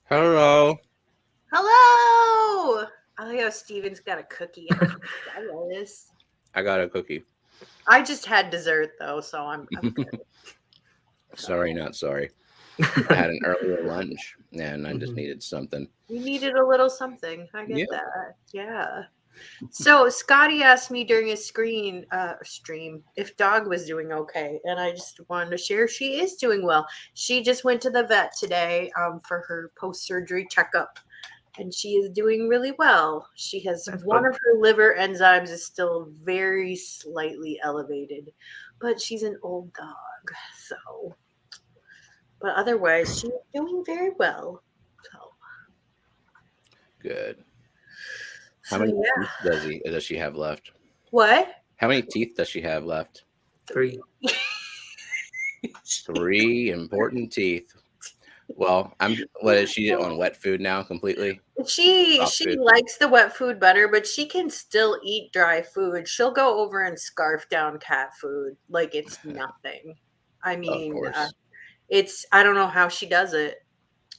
Hello. Hello! I like how Steven's got a cookie. I love this. I got a cookie. I just had dessert though, so I'm good. Sorry, not sorry. I had an earlier lunch and I just Mhm. needed something. You needed a little something. I get Yeah. that. Yeah. So Scotty asked me during his stream if dog was doing okay, and I just wanted to share she is doing well. She just went to the vet today for her post-surgery checkup, and she is doing really well. She has That's one good. of her liver enzymes is still very slightly elevated, but she's an old dog, so but otherwise she's doing very well. So, Good. How so many yeah. teeth does she have left? What? How many teeth does she have left? 3. 3 important teeth. Well, what is she on wet food now completely? Soft She food. likes the wet food better, but she can still eat dry food. She'll go over and scarf down cat food like it's nothing. I Of mean, course. it's I don't know how she does it.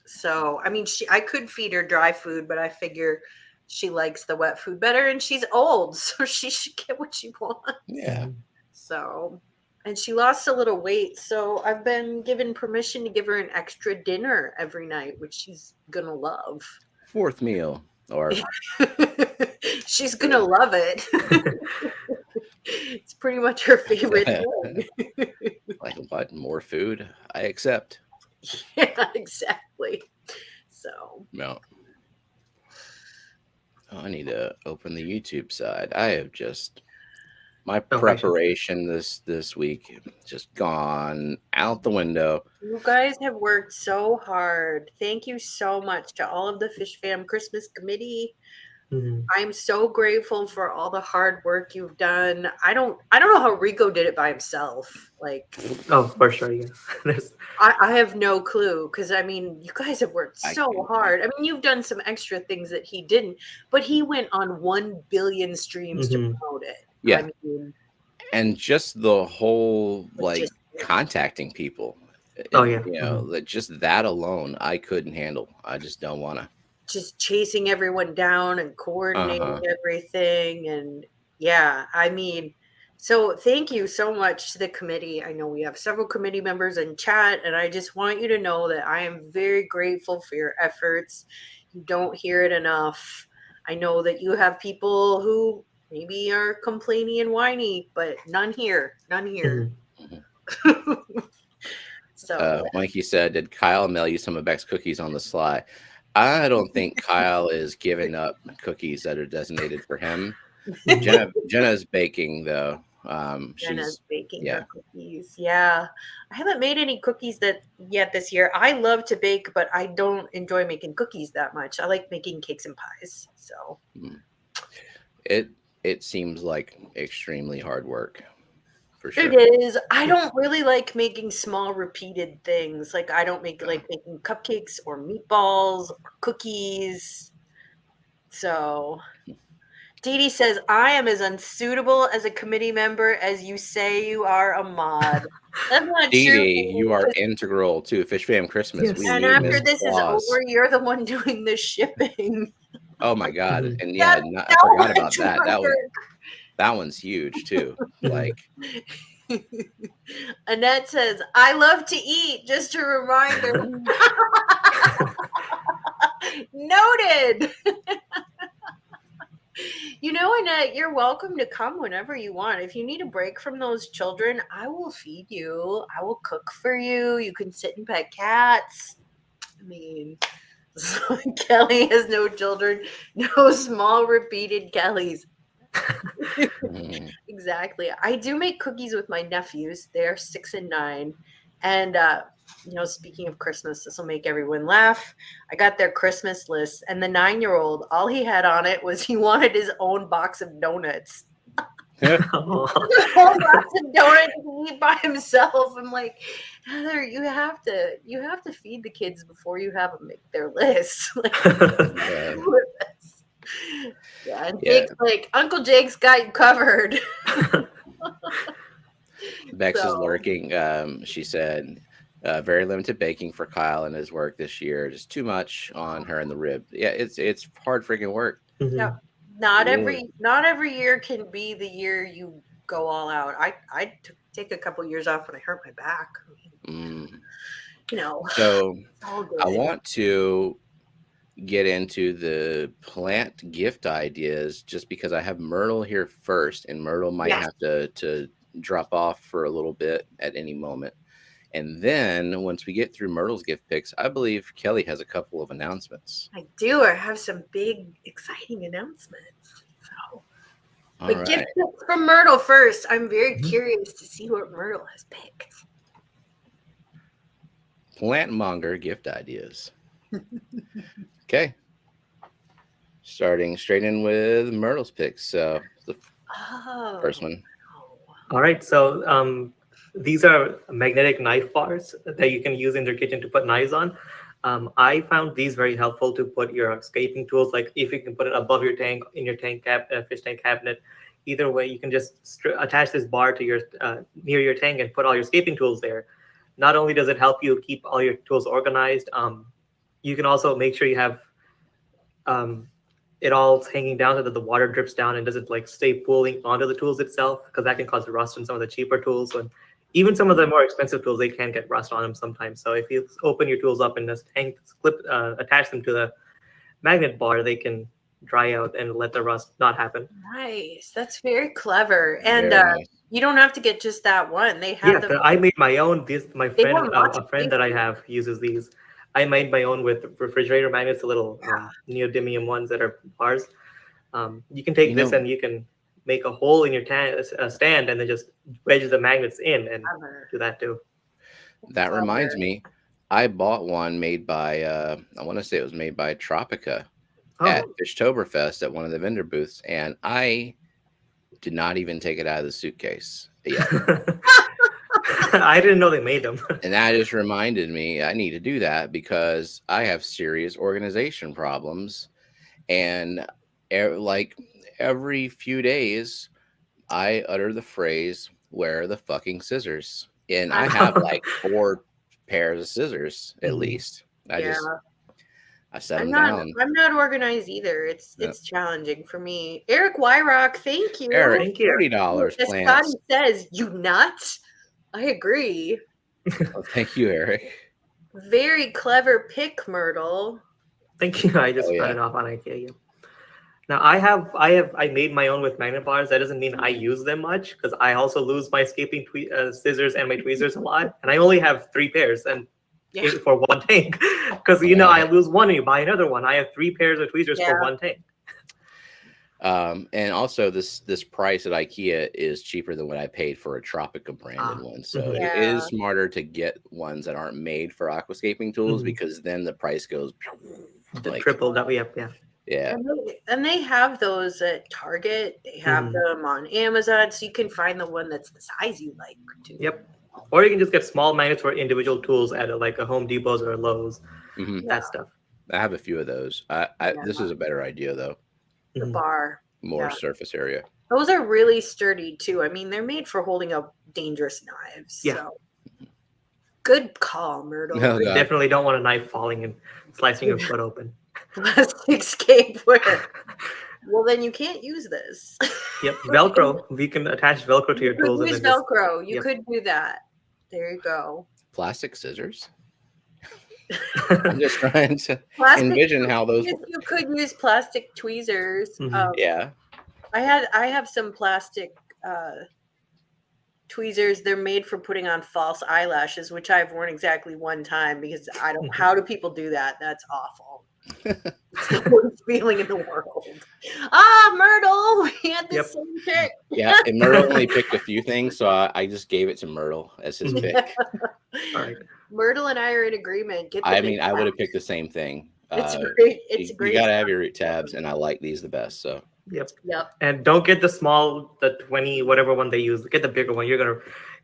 So, I mean, I could feed her dry food, but I figure she likes the wet food better and she's old, so she should get what she wants. Yeah. So, and she lost a little weight, so I've been given permission to give her an extra dinner every night, which she's gonna love. 4th meal. Or She's gonna love it. It's pretty much her favorite thing. like what? More food? I accept. Yeah, exactly. So, No. Oh, I need to open the YouTube side. I have just my Oh, I should. preparation this week just gone out the window. you guys have worked so hard. Thank you so much to all of the Fish Fam Christmas Committee. Mhm. I'm so grateful for all the hard work you've done. I don't know how Rico did it by himself. Like Oh, for sure, yeah. There's I have no clue because I mean you guys have worked I so hard. I mean you've done some extra things that he didn't, but he went on 1 billion streams to Mhm. promote it. I yeah, mean and just the whole like logistics. contacting people, Oh, yeah. that just that alone I couldn't handle. I just don't want to. Just chasing everyone down and Uh coordinating huh. everything and yeah, I mean so thank you so much to the committee. I know we have several committee members in chat and I just want you to know that I am very grateful for your efforts. You don't hear it enough. I know that you have people who maybe are complaining and whiny, but none here. None here. Mhm. So Mikey said, "Did Kyle mail you some of Beck's cookies on the sly?" I don't think Kyle is giving up cookies that are designated for him. Jenna's baking though. Jenna's She's baking yeah. her cookies. Yeah. I haven't made any cookies that yet this year. I love to bake, but I don't enjoy making cookies that much. I like making cakes and pies. So Mm. It seems like extremely hard work for it sure. is. I don't really like making small repeated things. Like I don't make like making cupcakes or meatballs or cookies. So Dee Dee says, I am as unsuitable as a committee member as you say you are a mod. That's not Dee true. Dee, you are integral to Fish Fam Christmas. We Yes. And need after Miss Mhm. this is Claus. over, you're the one doing the shipping. Oh my God! Mhm. And yeah, That's I so forgot about much that. work. That one's huge too. Mhm. Like Annette says, I love to eat, just a reminder. Noted. You know, Annette, you're welcome to come whenever you want. If you need a break from those children, I will feed you. I will cook for you. You can sit and pet cats. I mean, so Kelly has no children, no small repeated Kellys. mm, Exactly. I do make cookies with my nephews. They're 6 and 9. And speaking of Christmas, this will make everyone laugh. I got their Christmas list, and the 9-year-old, all he had on it was he wanted his own box of donuts. Oh. A whole box of donuts to eat by himself. I'm like, Heather, you have to feed the kids before you have them make their list. Like, yeah, yeah, and yeah. Jake's like, Uncle Jake's got you covered. Bex is So lurking. She said, Very limited baking for Kyle and his work this year. Just too much on her and the rib. Yeah, it's hard freaking work. Yeah. Not every year can be the year you go all out. I take a couple years off when I hurt my back. So all good. I want to get into the plant gift ideas just because I have Myrtle here first, and Myrtle might have to drop off for a little bit at any moment. And then once we get through Myrtle's gift picks, I believe Kelly has a couple of announcements. I do. I have some big, exciting announcements. So, but gift picks from Myrtle first. I'm very curious to see what Myrtle has picked. Plant monger gift ideas. Okay. Starting straight in with Myrtle's picks. So the first one. All right. So these are magnetic knife bars that you can use in your kitchen to put knives on. I found these very helpful to put your scaping tools, like if you can put it above your tank, in your tank fish tank cabinet. Either way, you can just attach this bar to your near your tank and put all your scaping tools there. Not only does it help you keep all your tools organized, you can also make sure you have it all hanging down so that the water drips down and doesn't like stay pooling onto the tools itself, because that can cause rust in some of the cheaper tools. And even some of the more expensive tools, they can get rust on them sometimes. So if you open your tools up and just attach them to the magnet bar, they can dry out and let the rust not happen. Nice. That's very clever. And you don't have to get just that one. They have I made my own. My friend, a friend that I have uses these. I made my own with refrigerator magnets, the little neodymium ones that are bars. You can take this and you can make a hole in your stand and then just wedge the magnets in and do that too. That reminds me, I bought one made by, I want to say it was made by Tropica at Fishtoberfest at one of the vendor booths. And I did not even take it out of the suitcase yet. I didn't know they made them. And that just reminded me I need to do that because I have serious organization problems. And like every few days, I utter the phrase, "Where are the fucking scissors?" And I have like 4 pairs of scissors at least. I set them down. I'm not organized either. It's challenging for me. Eric Wyrock, thank you. Eric, thank you. $30 As plants. Scotty says, you nuts. I agree. Oh, thank you, Eric. Very clever pick, Myrtle. Thank you. I just got it off on IKEA. Now I made my own with magnet bars. That doesn't mean I use them much because I also lose my scaping scissors and my tweezers a lot, and I only have 3 pairs and for one tank. Because I lose one and you buy another one. I have 3 pairs of tweezers for one tank. And also this price at IKEA is cheaper than what I paid for a Tropica branded one. So it is smarter to get ones that aren't made for aquascaping tools because then the price goes like triple that we have. Yeah. And they have those at Target. They have them on Amazon, so you can find the one that's the size you like too. Yep. Or you can just get small magnets for individual tools at like a Home Depot's or a Lowe's. That stuff. I have a few of those. This is a better idea though. The bar. More surface area. Those are really sturdy too. I mean, they're made for holding up dangerous knives. Yeah. So. Good call, Myrtle. No, definitely don't want a knife falling and slicing your foot open. Plastic skateboard. Well, then you can't use this. Yep, Velcro. We can attach Velcro to your tools. Use Velcro. You could do that. There you go. Plastic scissors. I'm just trying to envision how those work. You could use plastic tweezers. Yeah. I have some plastic tweezers. They're made for putting on false eyelashes, which I've worn exactly one time because I don't. How do people do that? That's awful. It's the worst feeling in the world. Myrtle, we had the same pick. Yeah, and Myrtle only picked a few things, so I just gave it to Myrtle as his pick. All right. Myrtle and I are in agreement. I would have picked the same thing. It's great. It's great. You gotta have your root tabs, and I like these the best. So. Yep. And don't get the small, the 20, whatever one they use. Get the bigger one.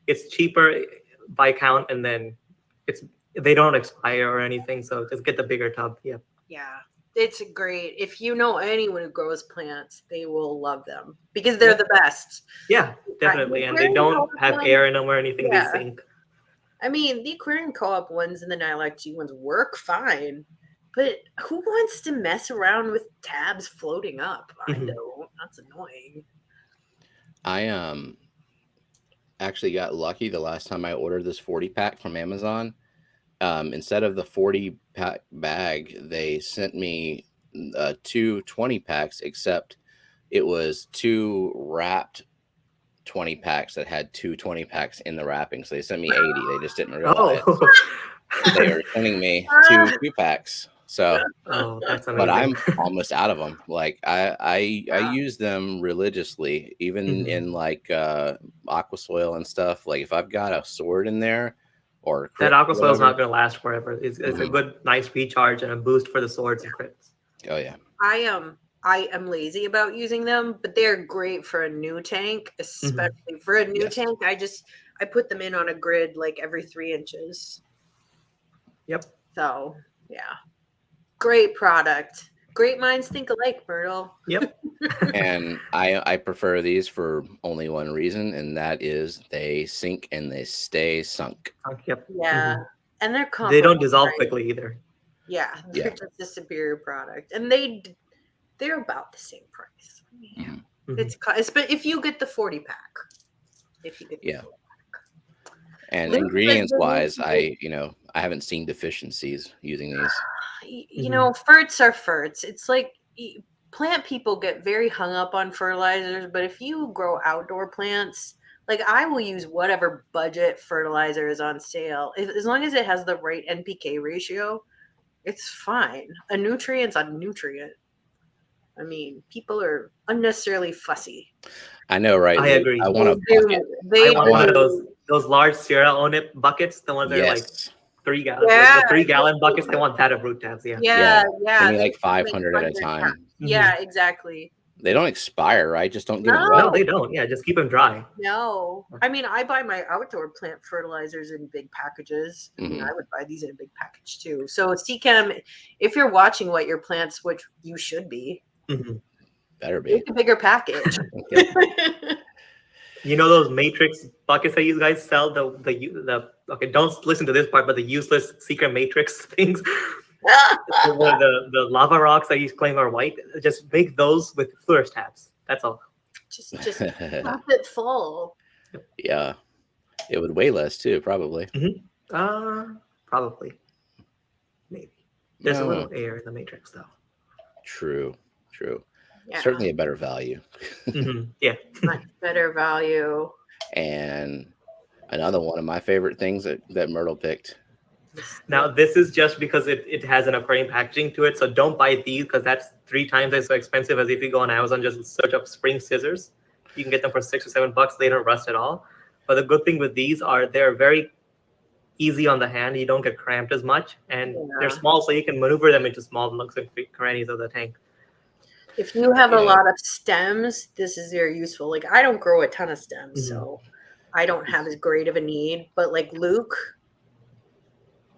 It's cheaper by count, and then they don't expire or anything. So just get the bigger tub. Yeah. Yeah, it's great. If you know anyone who grows plants, they will love them because they're the best. Yeah, definitely. And they don't have air in them or anything. They sink. I mean, the Aquarium Co-op ones and the Nylac G ones work fine, but who wants to mess around with tabs floating up? I don't. That's annoying. I actually got lucky the last time I ordered this 40 pack from Amazon. Instead of the 40 pack bag, they sent me 2 20 packs, except it was 2 wrapped 20 packs that had 2 20 packs in the wrapping. So they sent me 80. They just didn't realize they were sending me 2 packs. So, that's amazing. but I'm almost out of them. Like I use them religiously, even in like aqua soil and stuff. Like if I've got a sword in there, or that aqua soil is not going to last forever. It's a good, nice recharge and a boost for the swords and crits. Oh yeah. I am lazy about using them, but they're great for a new tank, especially for a new tank. I put them in on a grid like every 3 inches. Yep. So yeah, great product. Great minds think alike, Myrtle. Yep. And I prefer these for only one reason, and that is they sink and they stay sunk. Yep. Yeah, and they're they don't dissolve quickly either. Yeah, they're just a superior product, and they're about the same price. Yeah, it's but if you get the 40 pack, and ingredients wise, I haven't seen deficiencies using these. You know, ferts are ferts. It's like plant people get very hung up on fertilizers, but if you grow outdoor plants, like I will use whatever budget fertilizer is on sale, as long as it has the right NPK ratio. It's fine. A nutrient's a nutrient. I mean, people are unnecessarily fussy. I know, right? I agree. I want a bucket. I want one of those large Sierra Own It buckets, the ones that are like 3 gallons. Yeah. The 3-gallon buckets, they want that of root tabs. Yeah. Give me like 500 at a time. Yeah, exactly. They don't expire, right? Just don't get them wet. No, they don't. Yeah, just keep them dry. No. I mean, I buy my outdoor plant fertilizers in big packages. I mean, I would buy these in a big package too. So CChem, if you're watching what your plants, which you should be, better be. Make a bigger package. You know those matrix buckets that you guys sell? The okay, don't listen to this part, but the useless secret matrix things. the lava rocks that you claim are white, just make those with flourish tabs. That's all. Just pop it full. Yeah, it would weigh less too, probably. Probably, maybe. There's a little air in the matrix, though. True. Yeah. Certainly a better value. Yeah, much better value. And another one of my favorite things that Myrtle picked. Now, this is just because it has an aquarium packaging to it. So don't buy these because that's 3 times as expensive as if you go on Amazon, just search up spring scissors. You can get them for $6 or $7. They don't rust at all. But the good thing with these are they're very easy on the hand. You don't get cramped as much. And they're small, so you can maneuver them into small nooks and crannies of the tank. If you have a lot of stems, this is very useful. Like I don't grow a ton of stems, so I don't have as great of a need. But like Luke,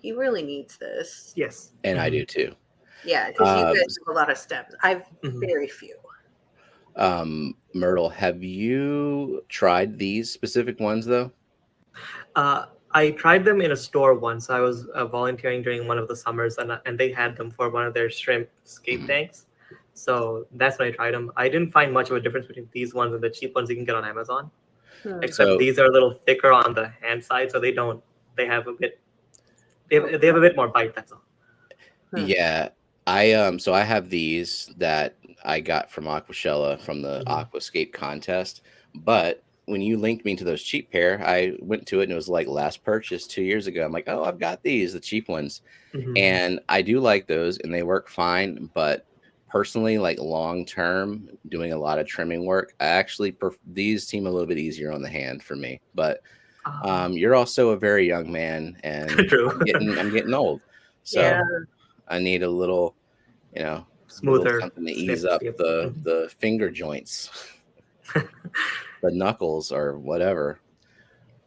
he really needs this. Yes. And I do too. Yeah, because you guys have a lot of stems. I've very few. Myrtle, have you tried these specific ones though? I tried them in a store once. I was volunteering during one of the summers, and they had them for one of their shrimp scape tanks. So that's when I tried them. I didn't find much of a difference between these ones and the cheap ones you can get on Amazon. Except these are a little thicker on the hand side, so they have a bit more bite, that's all. Yeah. I have these that I got from Aquashella from the Aquascape contest. But when you linked me to those cheap pair, I went to it and it was like last purchase 2 years ago. I'm like, oh, I've got these, the cheap ones. And I do like those and they work fine, but personally, like long term, doing a lot of trimming work, I actually these seem a little bit easier on the hand for me. But you're also a very young man, and I'm getting old, so I need a little, smoother something to ease up the finger joints, the knuckles, or whatever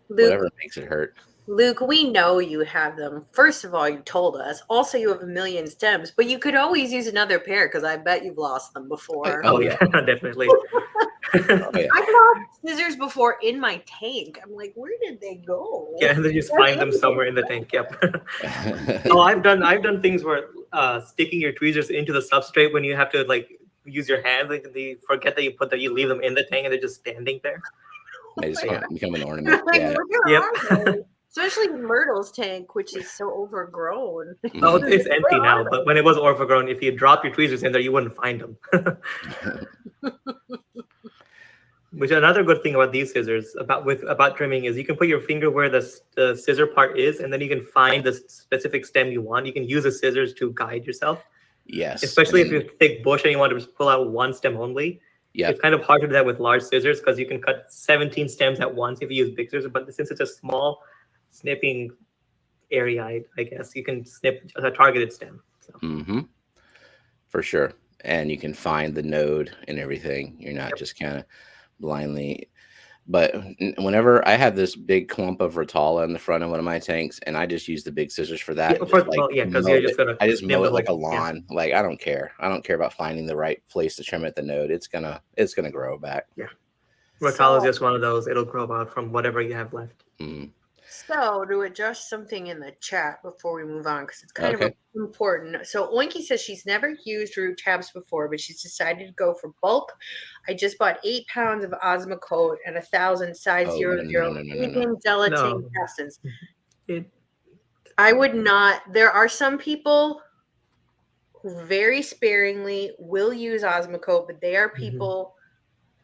makes it hurt. Luke, we know you have them. First of all, you told us. Also, you have a million stems, but you could always use another pair because I bet you've lost them before. Oh yeah, definitely. Oh yeah. I've lost scissors before in my tank. I'm like, where did they go? Yeah, and then just They're find them in somewhere in the tank. Yep. Oh, I've done things where sticking your tweezers into the substrate when you have to like use your hands, like they forget that you leave them in the tank and they're just standing there. They just Yeah. become an ornament. Like, Yeah. where Yep. are they? Especially in Myrtle's tank, which is so overgrown. Oh, Mhm. it's empty Where now, are but when it was overgrown, if you drop your tweezers in there, you wouldn't find them. Which another good thing about these scissors about trimming is you can put your finger where the scissor part is, and then you can find the specific stem you want. You can use the scissors to guide yourself, Yes. especially if And you have a thick bush and you want to just pull out one stem only. yeah. It's kind of hard to do that with large scissors because you can cut 17 stems at once if you use big scissors. But since it's a small snipping area, I guess you can snip a targeted stem. So. Mm-hmm. For sure. And you can find the node and everything. You're not just kind of blindly. But whenever I have this big clump of Rotala in the front of one of my tanks, and I just use the big scissors for that, Yeah, and for, just like well, yeah, because mow you're just it. gonna I just snip mow the it like a whole. Yeah. lawn. Like I don't care. I don't care about finding the right place to trim at the node. It's gonna grow back. Yeah. Rotala So- is just one of those. It'll grow out from whatever you have left. Mm. So, to adjust something in the chat before we move on, because it's kind Okay. of important. So, Oinky says she's never used root tabs before, but she's decided to go for bulk. I just bought 8 pounds of Osmocote and 1,000 size Oh, 00 no. vegan gelatin No. essence. It, I would not. There are some people who very sparingly will use Osmocote, but they are people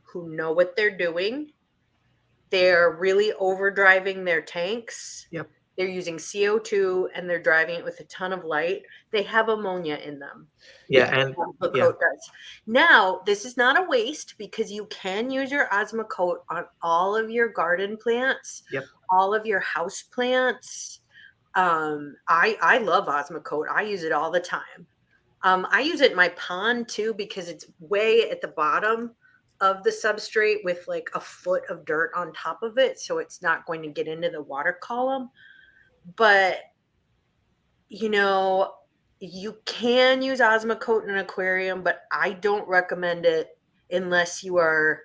who know what they're doing. They're really overdriving their tanks. Yep. They're using CO2 and they're driving it with a ton of light. They have ammonia in them. yeah, and Osmocote does. Now, this is not a waste because you can use your Osmocote on all of your garden plants, Yep. all of your house plants. I love Osmocote. I use it all the time. I use it in my pond too because it's way at the bottom of the substrate with like a foot of dirt on top of it, so it's not going to get into the water column. But you know, you can use Osmocote in an aquarium, but I don't recommend it unless you are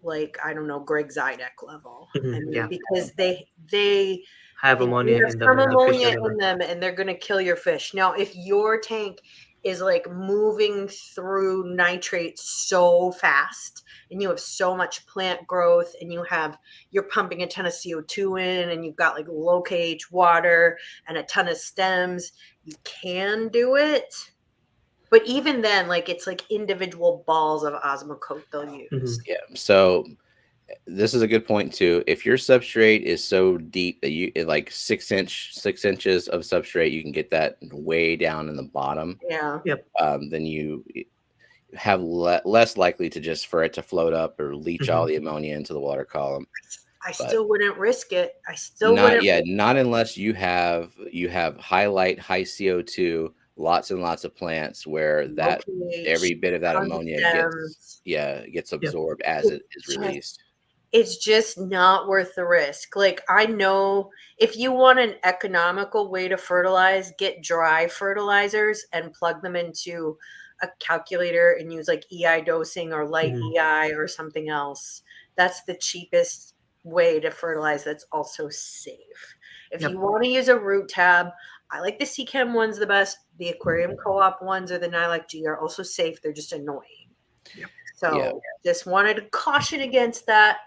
like, I don't know, Greg Zidek level. Yeah. Because they have ammonia there's in them. some And the fish ammonia are in them and they're going to kill your fish. Now, if your tank is like moving through nitrates so fast and you have so much plant growth and you're pumping a ton of CO2 in and you've got like low pH water and a ton of stems, you can do it. But even then, like it's like individual balls of Osmocote they'll use. Yeah. So this is a good point too. If your substrate is so deep that you like 6 inches of substrate, you can get that way down in the bottom. Yeah. Then you have less likely to just for it to float up or leach all the ammonia into the water column. I still wouldn't risk it. Not unless you have high CO2, lots and lots of plants where that every bit of that ammonia gets absorbed as it is released. It's just not worth the risk. Like, I know if you want an economical way to fertilize, get dry fertilizers and plug them into a calculator and use like EI dosing or light EI or something else. That's the cheapest way to fertilize that's also safe. If you want to use a root tab, I like the CChem ones the best. The Aquarium Co-op ones or the Nylac G are also safe. They're just annoying. So just wanted to caution against that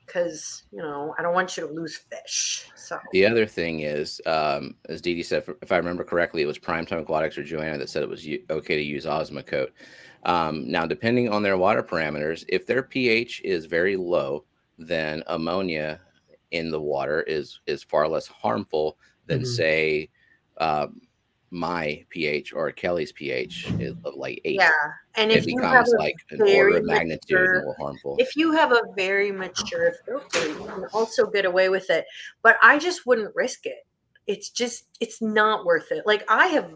because, I don't want you to lose fish. So the other thing is, as Dee Dee said, if I remember correctly, it was Primetime Aquatics or Joanna that said it was okay to use Osmocote. Now, depending on their water parameters, if their pH is very low, then ammonia in the water is far less harmful than say my pH or Kelly's pH of like 8. Yeah, and if it you becomes have like an order of magnitude more harmful. If you have a very mature filter, you can also get away with it. But I just wouldn't risk it. It's not worth it. Like I have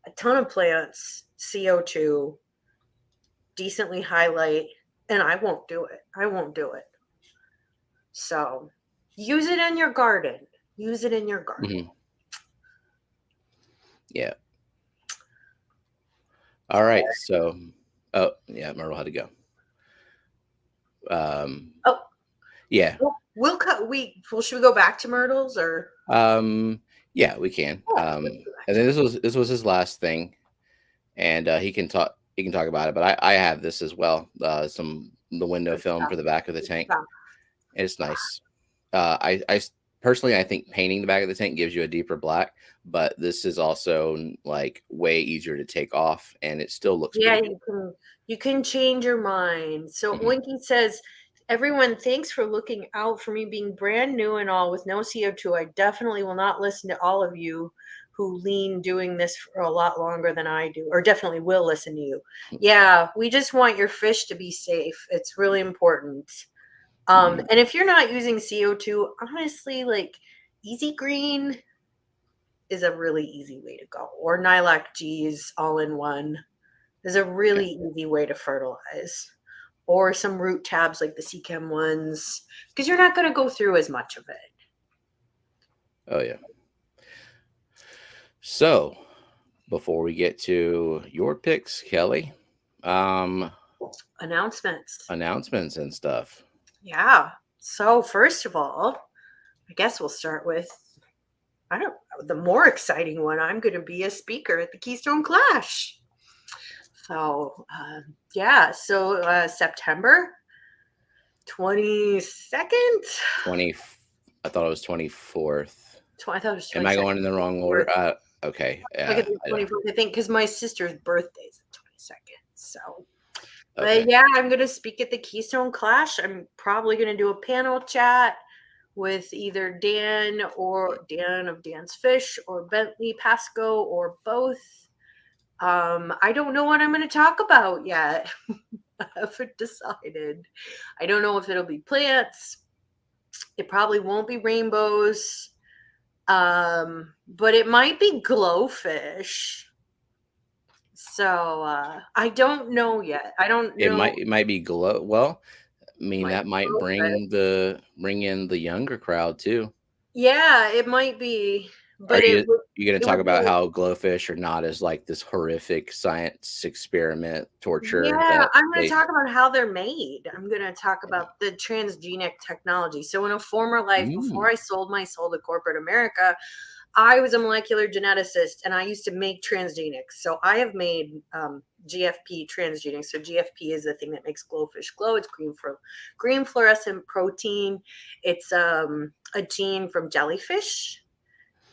a ton of plants, CO2, decently highlight, and I won't do it. So use it in your garden. Yeah. All right. So, Myrtle had to go. Oh, Yeah. we'll cut. Should we go back to Myrtles or? Yeah, we can. Yeah, let's go back And to then this was his last thing, and he can talk about it. But I have this as well. The window good film stuff. for the back of the Good tank. stuff. It's nice. Personally, I think painting the back of the tank gives you a deeper black, but this is also like way easier to take off, and it still looks Yeah, pretty you can change your mind. So good. Winky says, everyone, thanks for looking out for me being brand new and all with no CO2. I definitely will not listen to all of you who lean doing this for a lot longer than I do, or definitely will listen to you. Yeah, we just want your fish to be safe. It's really important. Mhm. And if you're not using CO2, honestly, like Easy Green is a really easy way to go, or Nylac G's all in one is a Yeah. really easy way to fertilize, or some root tabs like the CChem ones, because you're not going to go through as much of it. Oh yeah. So before we get to your picks, Kelly, um, Announcements. announcements and stuff. Yeah. So first of all, I guess we'll start with, I don't know, the more exciting one. I'm going to be a speaker at the Keystone Clash. So yeah, so September 22nd. 20. I thought it was 24th. I thought it was Am I 22nd. going in the wrong order? Okay. Like Yeah. it's the 24th, I think, because my sister's birthday is the 22nd. So, but Okay. yeah, I'm going to speak at the Keystone Clash. I'm probably going to do a panel chat with either Dan of Dan's Fish or Bentley Pasco or both. I don't know what I'm going to talk about yet. I haven't decided. I don't know if it'll be plants. It probably won't be rainbows. But it might be glowfish. So I don't know yet. I don't It know. might be glow. Well, I mean Might that be might glowfish. bring in the younger crowd too. Yeah, it might be, Are but it you going to it talk would about be. how glowfish are not as like this horrific science experiment torture Yeah, that I'm going to they? talk about how they're made. I'm going to talk about the transgenic technology. So, in a former life, Mm, before I sold my soul to corporate America, I was a molecular geneticist and I used to make transgenics. So, I have made GFP transgenics. So, GFP is the thing that makes glowfish glow. It's green fluorescent protein. It's a gene from jellyfish,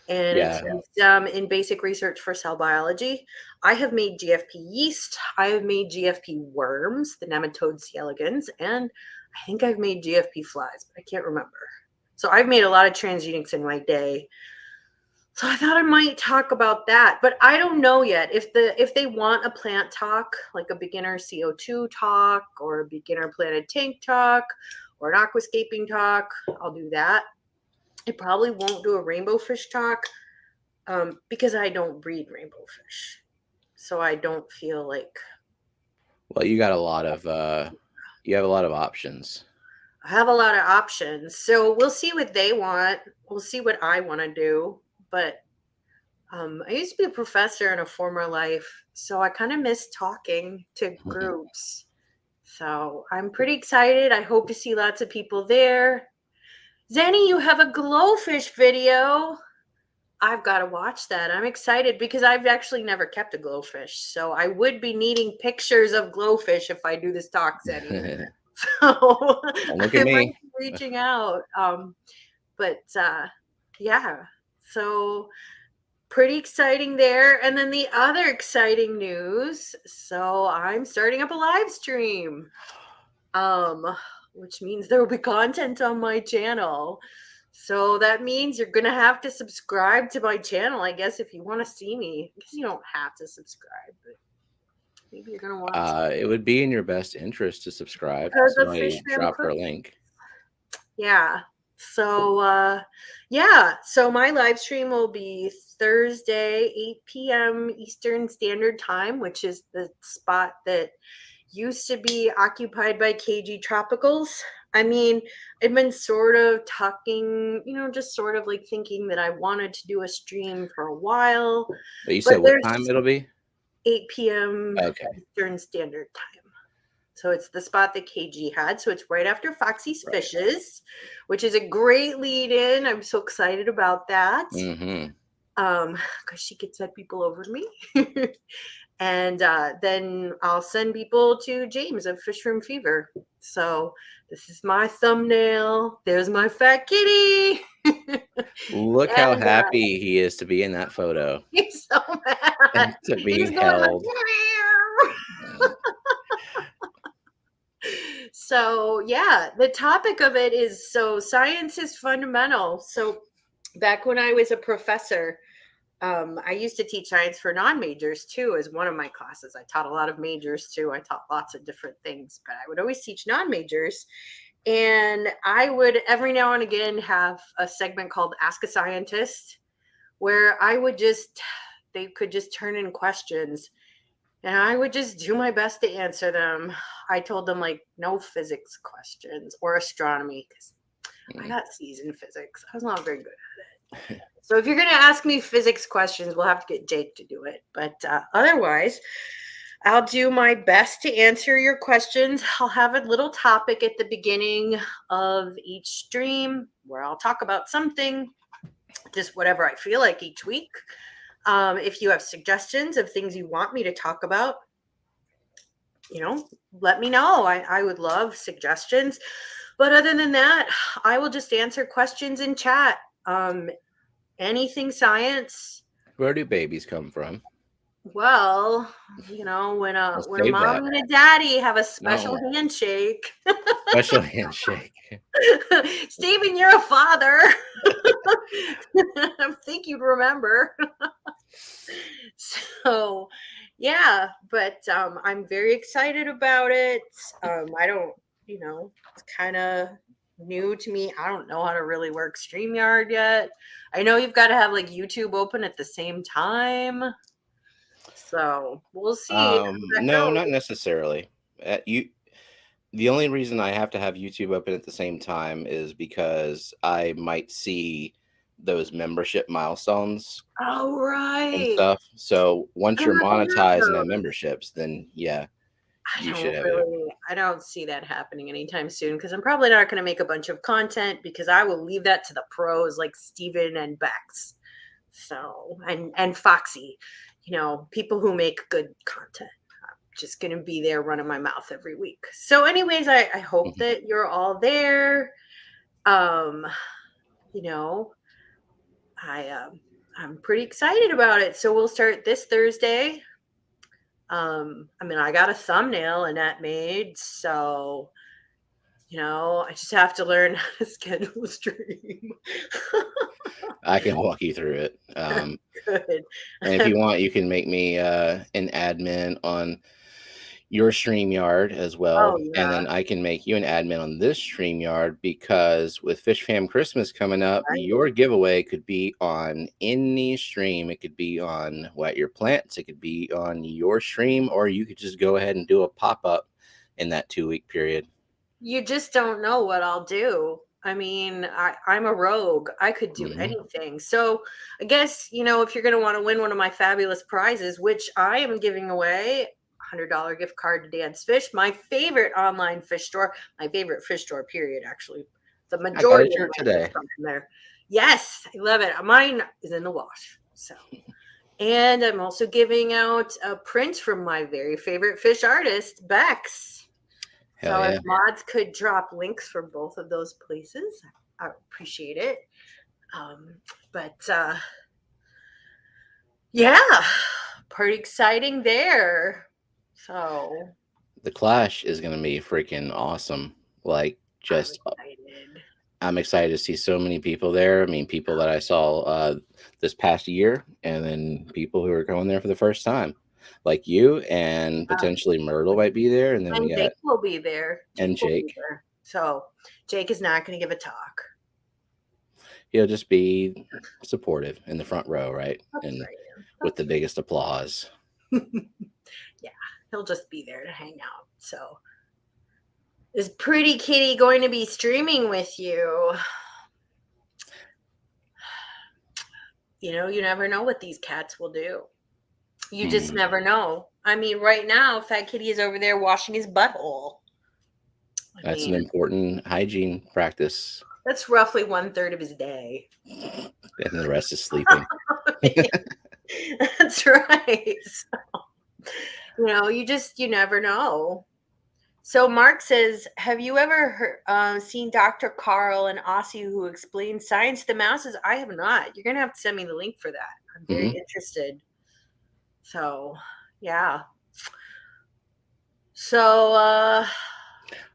and it's yeah, used in basic research for cell biology. I have made GFP yeast. I have made GFP worms, the nematode C. elegans, and I think I've made GFP flies, but I can't remember. So I've made a lot of transgenics in my day. So I thought I might talk about that, but I don't know yet if they want a plant talk, like a beginner CO2 talk or a beginner planted tank talk or an aquascaping talk. I'll do that. I probably won't do a rainbow fish talk because I don't breed rainbow fish. So I don't feel like well, you have a lot of options. I have a lot of options. So we'll see what they want. We'll see what I want to do. But I used to be a professor in a former life, so I kind of miss talking to groups. So I'm pretty excited. I hope to see lots of people there. Zenny, you have a glowfish video. I've got to watch that. I'm excited because I've actually never kept a glowfish. So I would be needing pictures of glowfish if I do this talk, Zenny. Don't So look I at might me. be reaching out. But yeah, so pretty exciting there. And then the other exciting news. So I'm starting up a live stream, which means there will be content on my channel. So that means you're gonna have to subscribe to my channel, I guess, if you want to see me. Because you don't have to subscribe, but maybe you're gonna want to. It would be in your best interest to subscribe. Because of Somebody Fish Fam drop her Cook. link. Yeah. So yeah, so my live stream will be Thursday, 8 p.m. Eastern Standard Time, which is the spot that used to be occupied by KG Tropicals. I mean, I've been sort of talking, just sort of like thinking that I wanted to do a stream for a while, But you but said what there's time just it'll be? 8 p.m. Okay. Eastern Standard Time. So it's the spot that KG had. So it's right after Foxy's Fishes, which is a great lead in. I'm so excited about that. Mm-hmm. Because she could send people over to me. And then I'll send people to James of Fish Room Fever. So this is my thumbnail. There's my fat kitty. Look how happy he is to be in that photo. He's so mad. And to be He's going held. like, so yeah, the topic of it is, so science is fundamental. So back when I was a professor, I used to teach science for non-majors too as one of my classes. I taught a lot of majors too. I taught lots of different things, but I would always teach non-majors. And I would every now and again have a segment called Ask a Scientist, where they could just turn in questions and I would just do my best to answer them. I told them like no physics questions or astronomy because I got C's in physics. I was not very good at it. So if you're going to ask me physics questions, we'll have to get Jake to do it. But otherwise, I'll do my best to answer your questions. I'll have a little topic at the beginning of each stream where I'll talk about something, just whatever I feel like each week. If you have suggestions of things you want me to talk about, let me know. I would love suggestions. But other than that, I will just answer questions in chat. Anything science. Where do babies come from? Well, when a mom and a daddy have a special handshake. Special handshake. Steven, you're a father. I think you'd remember. So, yeah, but I'm very excited about it. I don't, it's kind of new to me. I don't know how to really work StreamYard yet. I know you've got to have like YouTube open at the same time. So we'll see. No, not necessarily. The only reason I have to have YouTube open at the same time is because I might see those membership milestones. Oh, right. And stuff. So once you're monetized and have memberships, then yeah, you should have it. I don't see that happening anytime soon because I'm probably not going to make a bunch of content because I will leave that to the pros like Steven and Bex. So, and Foxy, people who make good content. I'm just going to be there running my mouth every week. So anyways, I hope that you're all there. I'm pretty excited about it. So we'll start this Thursday. I got a thumbnail Annette made, so I just have to learn how to schedule a stream. I can walk you through it. Good. And if you want, you can make me an admin on your StreamYard as well. And then I can make you an admin on this StreamYard because with Fish Fam Christmas coming up, your giveaway could be on any stream. It could be on Wet Your Plants. It could be on your stream, or you could just go ahead and do a pop-up in that 2-week period. You just don't know what I'll do. I'm a rogue. I could do anything. So I guess, if you're going to want to win one of my fabulous prizes, which I am giving away, $100 gift card to Dan's Fish, my favorite online fish store, my favorite fish store, period, actually. The majority of my fish come from there. Yes, I love it. Mine is in the wash. So, and I'm also giving out a print from my very favorite fish artist, Bex. So if mods could drop links for both of those places, I would appreciate it. Yeah, pretty exciting there. So the Clash is going to be freaking awesome. I'm excited to see so many people there. People that I saw this past year, and then people who are going there for the first time. Like you, and potentially Myrtle might be there, and then Jake will be there. Jake. So Jake is not going to give a talk. He'll just be supportive in the front row, right? With the biggest applause. Yeah, he'll just be there to hang out. So is Pretty Kitty going to be streaming with you? You never know what these cats will do. You just never know. I mean, right now, Fat Kitty is over there washing his butthole. That's an important hygiene practice. That's roughly 1/3 of his day. And the rest is sleeping. That's right. So, you never know. So Mark says, have you ever seen Dr. Carl and Aussie who explains science to the masses? I have not. You're going to have to send me the link for that. I'm very interested. So, yeah. So,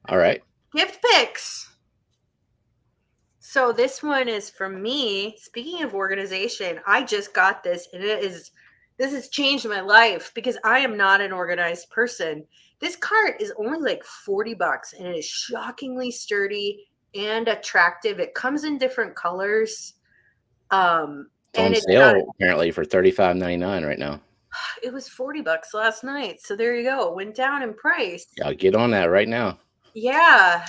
all right. Gift picks. So this one is from me. Speaking of organization, I just got this and this has changed my life because I am not an organized person. This cart is only like $40 and it is shockingly sturdy and attractive. It comes in different colors. It's on sale apparently for $35.99 right now. It was $40 last night. So there you go. It went down in price. I'll get on that right now. Yeah.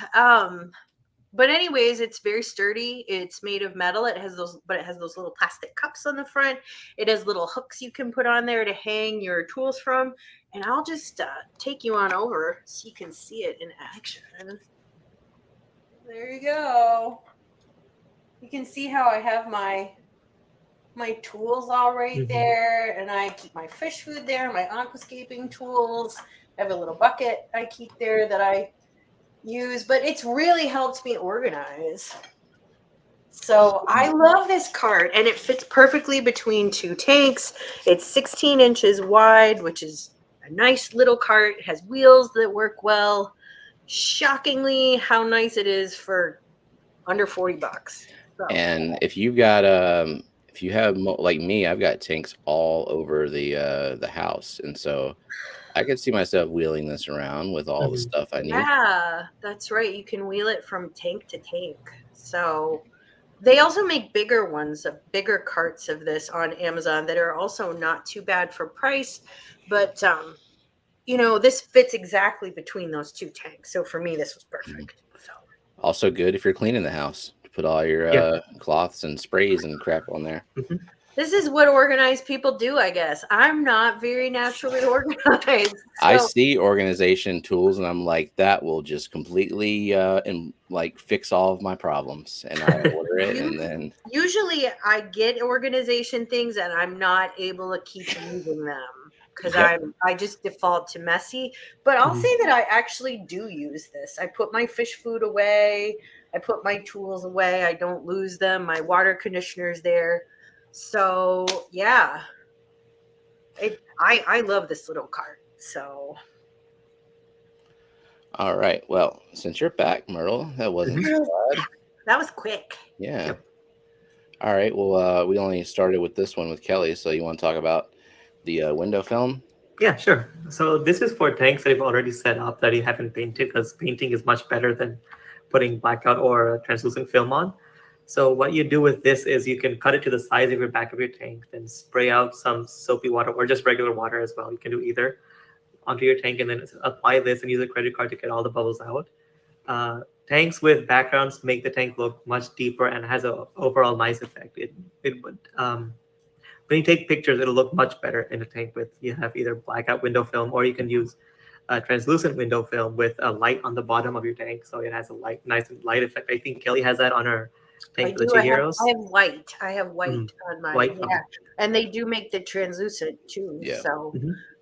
But anyways, it's very sturdy. It's made of metal. It has those little plastic cups on the front. It has little hooks you can put on there to hang your tools from. And I'll just take you on over so you can see it in action. There you go. You can see how I have my tools all right there, and I keep my fish food there, my aquascaping tools. I have a little bucket I keep there that I use, but it's really helped me organize. So I love this cart, and it fits perfectly between two tanks. It's 16 inches wide, which is a nice little cart. It has wheels that work well. Shockingly, how nice it is for under $40. So. And if you've got if you have like me, I've got tanks all over the house, and so I could see myself wheeling this around with all the stuff I need. Yeah, that's right. You can wheel it from tank to tank. So they also make bigger ones, bigger carts of this on Amazon that are also not too bad for price. But, this fits exactly between those two tanks. So for me, this was perfect. So. Also good if you're cleaning the house. Put all your cloths and sprays and crap on there. This is what organized people do, I guess. I'm not very naturally organized. So. I see organization tools and I'm like, that will just completely and like fix all of my problems. And I order it and then usually I get organization things and I'm not able to keep using them because I just default to messy. But I'll say that I actually do use this. I put my fish food away. I put my tools away. I don't lose them. My water conditioner's there. So yeah, I love this little cart. So. All right. Well, since you're back, Myrtle, that wasn't bad. That was quick. Yeah. All right. Well, we only started with this one with Kelly, so you want to talk about the window film? Yeah, sure. So this is for tanks that you've already set up that you haven't painted, because painting is much better than putting blackout or translucent film on. So what you do with this is you can cut it to the size of your back of your tank, then spray out some soapy water or just regular water as well. You can do either onto your tank and then apply this and use a credit card to get all the bubbles out. Tanks with backgrounds make the tank look much deeper and has an overall nice effect. It would when you take pictures, it'll look much better in a tank with you have either blackout window film or you can use a translucent window film with a light on the bottom of your tank, so it has a nice light effect. I think Kelly has that on her tank for the Chihiros. I have white on mine. White, yeah. And they do make the translucent too. Yeah. So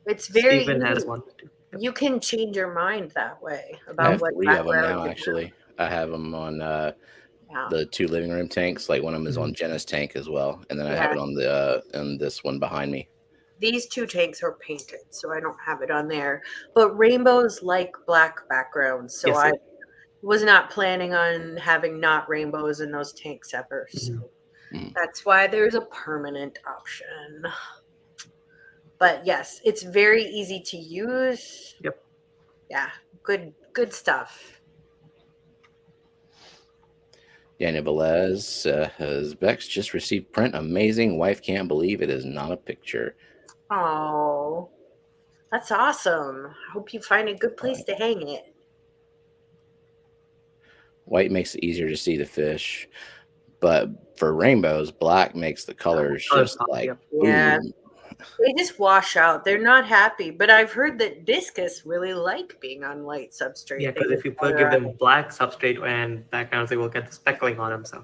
it's very Steven has one too. You can change your mind that way about I have what 3 of them now. Actually, I have them on the 2 living room tanks. Like one of them is on Jenna's tank as well, and then I have it on the on this one behind me. These 2 tanks are painted, so I don't have it on there. But rainbows like black backgrounds, so I was not planning on having not rainbows in those tanks ever. So that's why there's a permanent option. But yes, it's very easy to use. Yep. Yeah, good stuff. Daniel Velez has Bex just received print. Amazing. Wife can't believe it is not a picture. Oh, that's awesome. I hope you find a good place to hang it. White makes it easier to see the fish, but for rainbows, black makes the colors just like boom. They just wash out. They're not happy. But I've heard that discus really like being on white substrate. Yeah, They because get if you better give at them it. black substrate and backgrounds, they will get the speckling on them. So,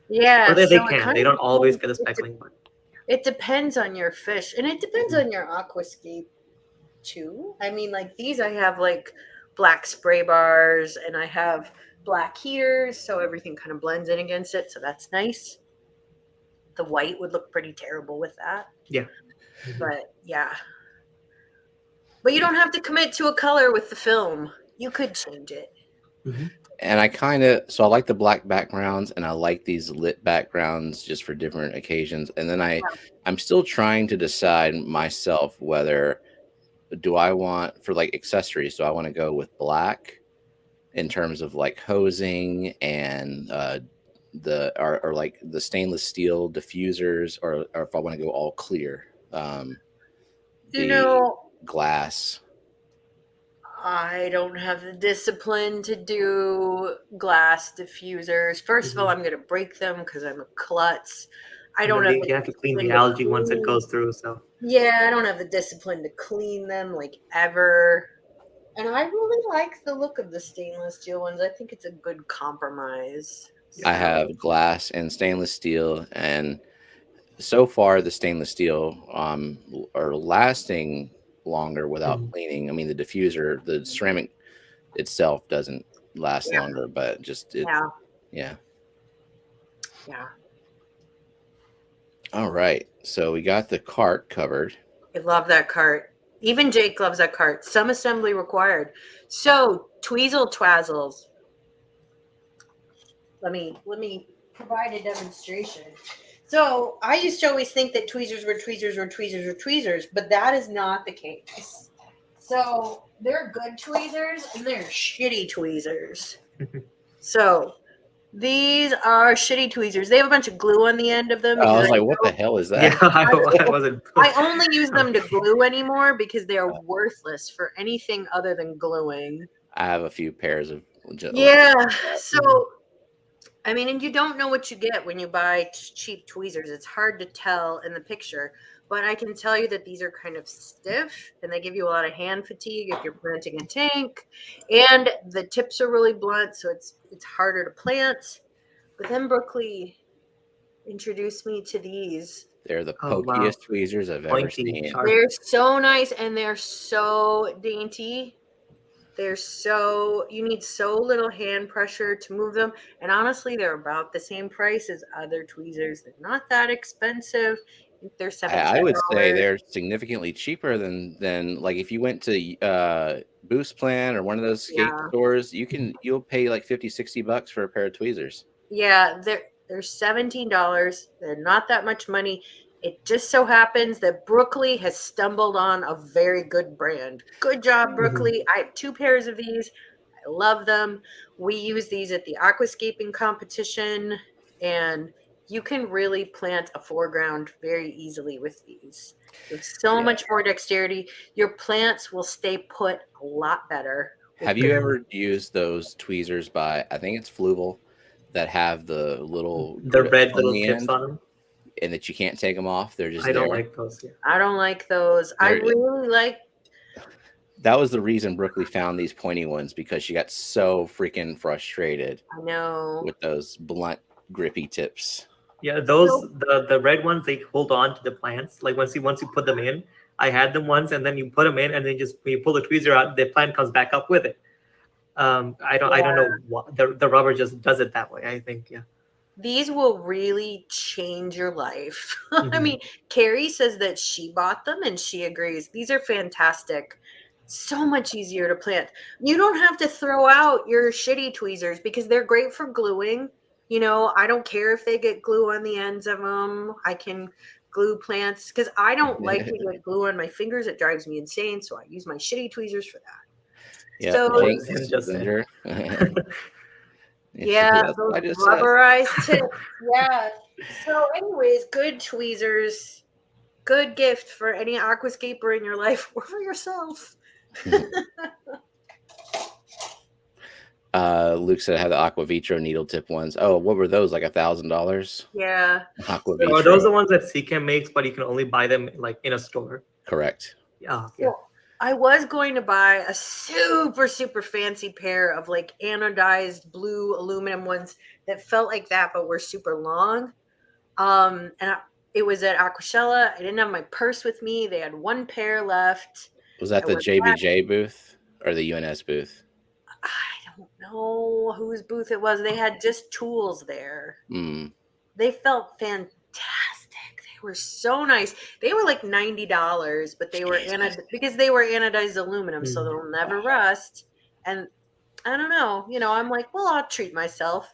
Yeah, or they so it can. kind They of don't always depends. get the speckling, but It depends on your fish, and it depends Mhm. on your aquascape too. I mean, like these, I have like black spray bars, and I have black heaters, so everything kind of blends in against it. So that's nice. The white would look pretty terrible with that, Yeah. Mhm. but yeah. But you don't have to commit to a color with the film. You could change it. Mhm. And I like the black backgrounds, and I like these lit backgrounds just for different occasions. And then I'm still trying to decide myself whether do I want for like accessories, do I want to go with black in terms of like hosing and or like the stainless steel diffusers, or if I want to go all clear, You the know, glass. I don't have the discipline to do glass diffusers. First of all, Mhm. I'm going to break them because I'm a klutz. I And don't then have you the have to clean the discipline to algae once it clean. goes through. So, Yeah, I don't have the discipline to clean them like ever. And I really like the look of the stainless steel ones. I think it's a good compromise. yeah. I So, have glass and stainless steel, and so far the stainless steel are lasting longer without Mhm. cleaning. I mean, the diffuser, the ceramic itself doesn't last yeah, longer, but just it, yeah, yeah. yeah. All right, so we got the cart covered. I love that cart. Even Jake loves that cart. Some assembly required. So, tweezle twazzles. Let me provide a demonstration. So I used to always think that tweezers were tweezers or tweezers or tweezers, but that is not the case. So they're good tweezers and they're shitty tweezers. So these are shitty tweezers. They have a bunch of glue on the end of them I because was like, what the hell is Yeah, that? I wasn't. I only use them to glue anymore because they are Uh, worthless for anything other than gluing. I have a few pairs of like Yeah. that. So Mhm. I mean, and you don't know what you get when you buy cheap tweezers. It's hard to tell in the picture, but I can tell you that these are kind of stiff and they give you a lot of hand fatigue if you're planting a tank. And the tips are really blunt, so it's harder to plant. But then Brookley introduced me to these. They're the Oh wow, pokiest tweezers I've ever pointy, seen. sharp. They're so nice and they're so dainty. They're so you need so little hand pressure to move them, and honestly, they're about the same price as other tweezers. They're not that expensive. I think they're I would say $17. they're significantly cheaper than like if you went to Boost Plan or one of those skate Yeah, stores, Mhm. you'll pay like 50, $60 for a pair of tweezers. yeah, they're $17. They're not that much money. It just so happens that Brookley has stumbled on a very good brand. Good job, Mhm. Brookley. I have two pairs of these. I love them. We use these at the aquascaping competition, and you can really plant a foreground very easily with these. You have so Yeah. much more dexterity. Your plants will stay put a lot better with Have good. you Mhm. ever used those tweezers by I think it's Fluval that have the little The grip red on little the tips end on them. and that you can't take them off? They're just I don't there. like those. Yeah. I don't like those. I They're really like. that was the reason Brookley found these pointy ones because she got so freaking frustrated I know. with those blunt, grippy tips. Yeah, those So the red ones they hold on to the plants. Like once you put them in, I had them once, and then you put them in, and then just when you pull the tweezer out, the plant comes back up with it. I don't yeah, know what the rubber just does it that way. I think yeah. these will really change your life. I Mhm. mean, Carrie says that she bought them and she agrees. These are fantastic. So much easier to plant. You don't have to throw out your shitty tweezers because they're great for gluing. You know, I don't care if they get glue on the ends of them. I can glue plants because I don't like to get glue on my fingers. It drives me insane. So I use my shitty tweezers for that. Yep, So, Oh, Jinx Zen just said. Ginger. She yeah, said, that's those what I just said. rubberized tips. Yeah. So, anyways, good tweezers. Good gift for any aquascaper in your life or for yourself. Luke said I had the Aqua Vitro needle tip ones. Oh, what were those? Like $1,000? Yeah. Aqua So- Are those the Vitro. ones that CCAM makes, but you can only buy them like in a store? Correct. Yeah. Well, I was going to buy a super, super fancy pair of like anodized blue aluminum ones that felt like that, but were super long. It was at Aquashella. I didn't have my purse with me. They had one pair left. Was that I the went back. JBJ booth or the UNS booth? I don't know whose booth it was. They had just tools there. Mm. They felt fantastic. They were so nice. They were like $90, but they were because they were anodized aluminum, so they'll never rust. And I don't know, I'm like, well, I'll treat myself.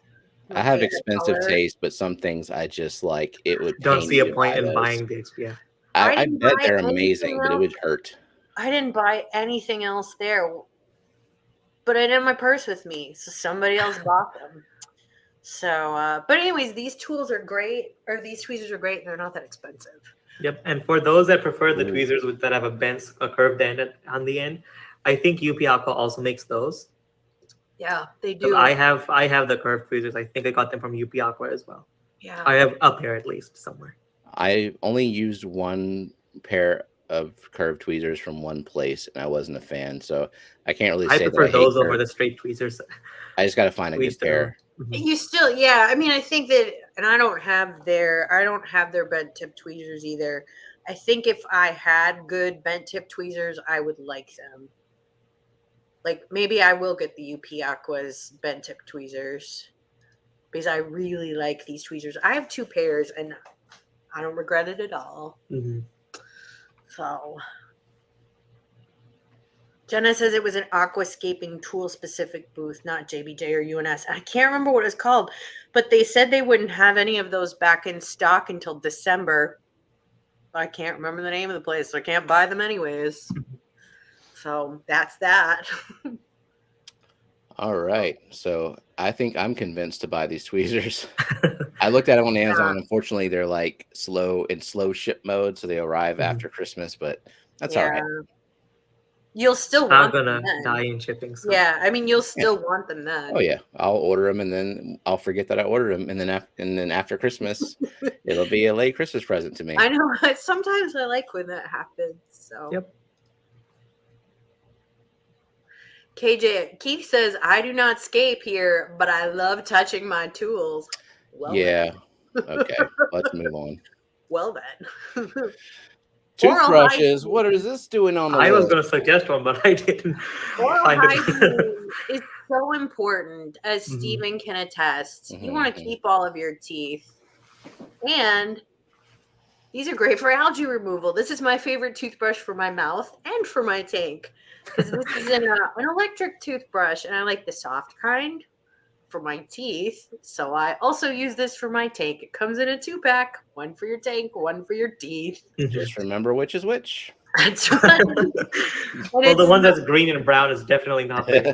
I have expensive taste, but some things I just like. It would Don't pain see me a to point buy in those. buying these. Yeah. I didn't bet buy they're anything amazing, but it would else. hurt. I didn't buy anything else there, but I didn't have my purse with me, so somebody else bought them. So, but anyways, these tools are great, or these tweezers are great, and they're not that expensive. Yep. And for those that prefer the Ooh. tweezers that have a curved end on the end, I think UP Aqua also makes those. Yeah, they do. I have the curved tweezers. I think I got them from UP Aqua as well. Yeah. I have up here at least somewhere. I only used one pair of curved tweezers from one place, and I wasn't a fan, so I can't really I say prefer that I those hate over curved. the straight tweezers. I just got to find a good pair. You still, yeah. I mean, I think that, and I don't have their bent tip tweezers either. I think if I had good bent tip tweezers, I would like them. Like maybe I will get the UP Aqua's bent tip tweezers because I really like these tweezers. I have two pairs and I don't regret it at all. So Jenna says it was an Aquascaping tool specific booth, not JBJ or UNS. I can't remember what it was called, but they said they wouldn't have any of those back in stock until December. I can't remember the name of the place, so I can't buy them anyways. So that's that. All right. So I think I'm convinced to buy these tweezers. I looked at them on Amazon. Unfortunately, they're like slow ship mode, so they arrive after Christmas, but that's all right. You'll still not want gonna them then. die in shipping. So. Yeah, I mean, you'll still want them then. Oh yeah, I'll order them and then I'll forget that I ordered them, and then after Christmas, it'll be a late Christmas present to me. I know. Sometimes I like when that happens. So. Yep. KJ Keith says, "I do not scape here, but I love touching my tools." Well, yeah. Okay. Let's move on. Well then. Toothbrushes. What is this doing on the I was list? going to suggest one, but I didn't Oral find hygiene it. is so important, as Stephen can attest. You want to keep all of your teeth. And these are great for algae removal. This is my favorite toothbrush for my mouth and for my tank. Because this is an electric toothbrush, and I like the soft kind for my teeth. So I also use this for my tank. It comes in a 2-pack, one for your tank, one for your teeth. Just remember which is which. That's right. Well, the one that's green and brown is definitely not there.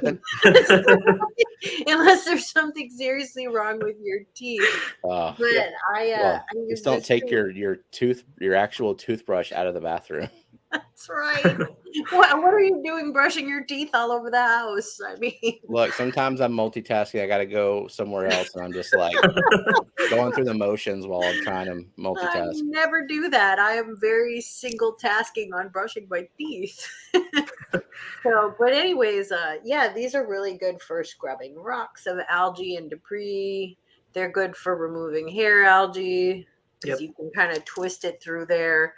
Unless there's something seriously wrong with your teeth. But I just don't take your actual toothbrush out of the bathroom. That's right. What are you doing brushing your teeth all over the house? I mean, look, sometimes I'm multitasking. I got to go somewhere else, and I'm just like going through the motions while I'm trying to multitask. I never do that. I am very single tasking on brushing my teeth. So, but anyways, yeah, these are really good for scrubbing rocks of algae and debris. They're good for removing hair algae because you can kind of twist it through there.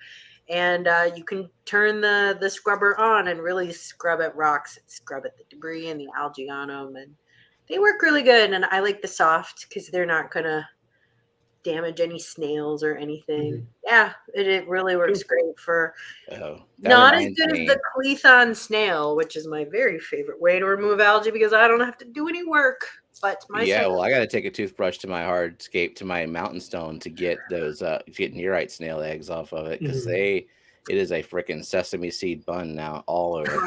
And you can turn the scrubber on and really scrub at rocks, scrub at the debris and the algae on them. And they work really good. And I like the soft because they're not going to damage any snails or anything. Yeah, it really works great for not as good as the Clethon snail, which is my very favorite way to remove algae because I don't have to do any work. But well, I got to take a toothbrush to my hardscape, to my mountain stone to get those get nearite snail eggs off of it because it is a freaking sesame seed bun now all over.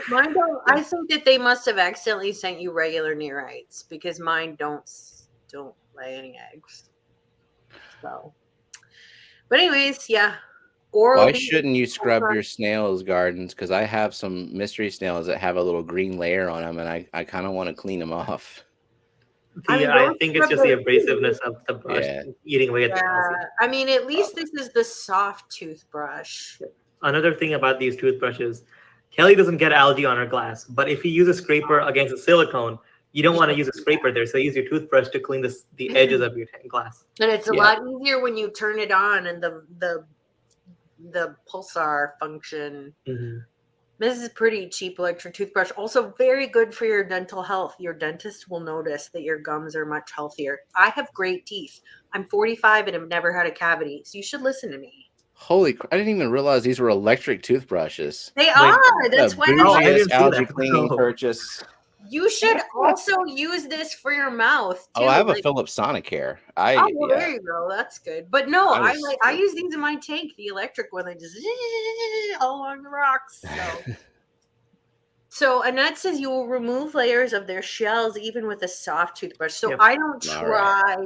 Mine don't. I think that they must have accidentally sent you regular nearites because mine don't lay any eggs. So, but anyways, yeah, Oral Why B. shouldn't you scrub your snails' gardens? Because I have some mystery snails that have a little green layer on them, and I kind of want to clean them off. I mean, I don't think it's scrub just the their abrasiveness teeth. of the brush Yeah. eating away at the Yeah, calcium. I mean, at least this is the soft toothbrush. Another thing about these toothbrushes, Kelly doesn't get algae on her glass, but if you use a scraper against a silicone, you don't want to use a scraper there. So use your toothbrush to clean the edges of your glass. And it's a Yeah. lot easier when you turn it on and the pulsar function. Mm-hmm. This is pretty cheap electric toothbrush. Also very good for your dental health. Your dentist will notice that your gums are much healthier. I have great teeth. I'm 45 and have never had a cavity. So you should listen to me. Holy crap. I didn't even realize these were electric toothbrushes. They Wait, are. That's The why Oh, I I bougiest didn't see algae that. cleaning No. purchase. you should also use this for your mouth too. Oh, I have a Like, Philips Sonicare. oh, well, Yeah. there you go. That's good. But no, I use these in my tank, the electric one. They just all along the rocks. So Annette says you will remove layers of their shells even with a soft toothbrush. So Yep. I don't All try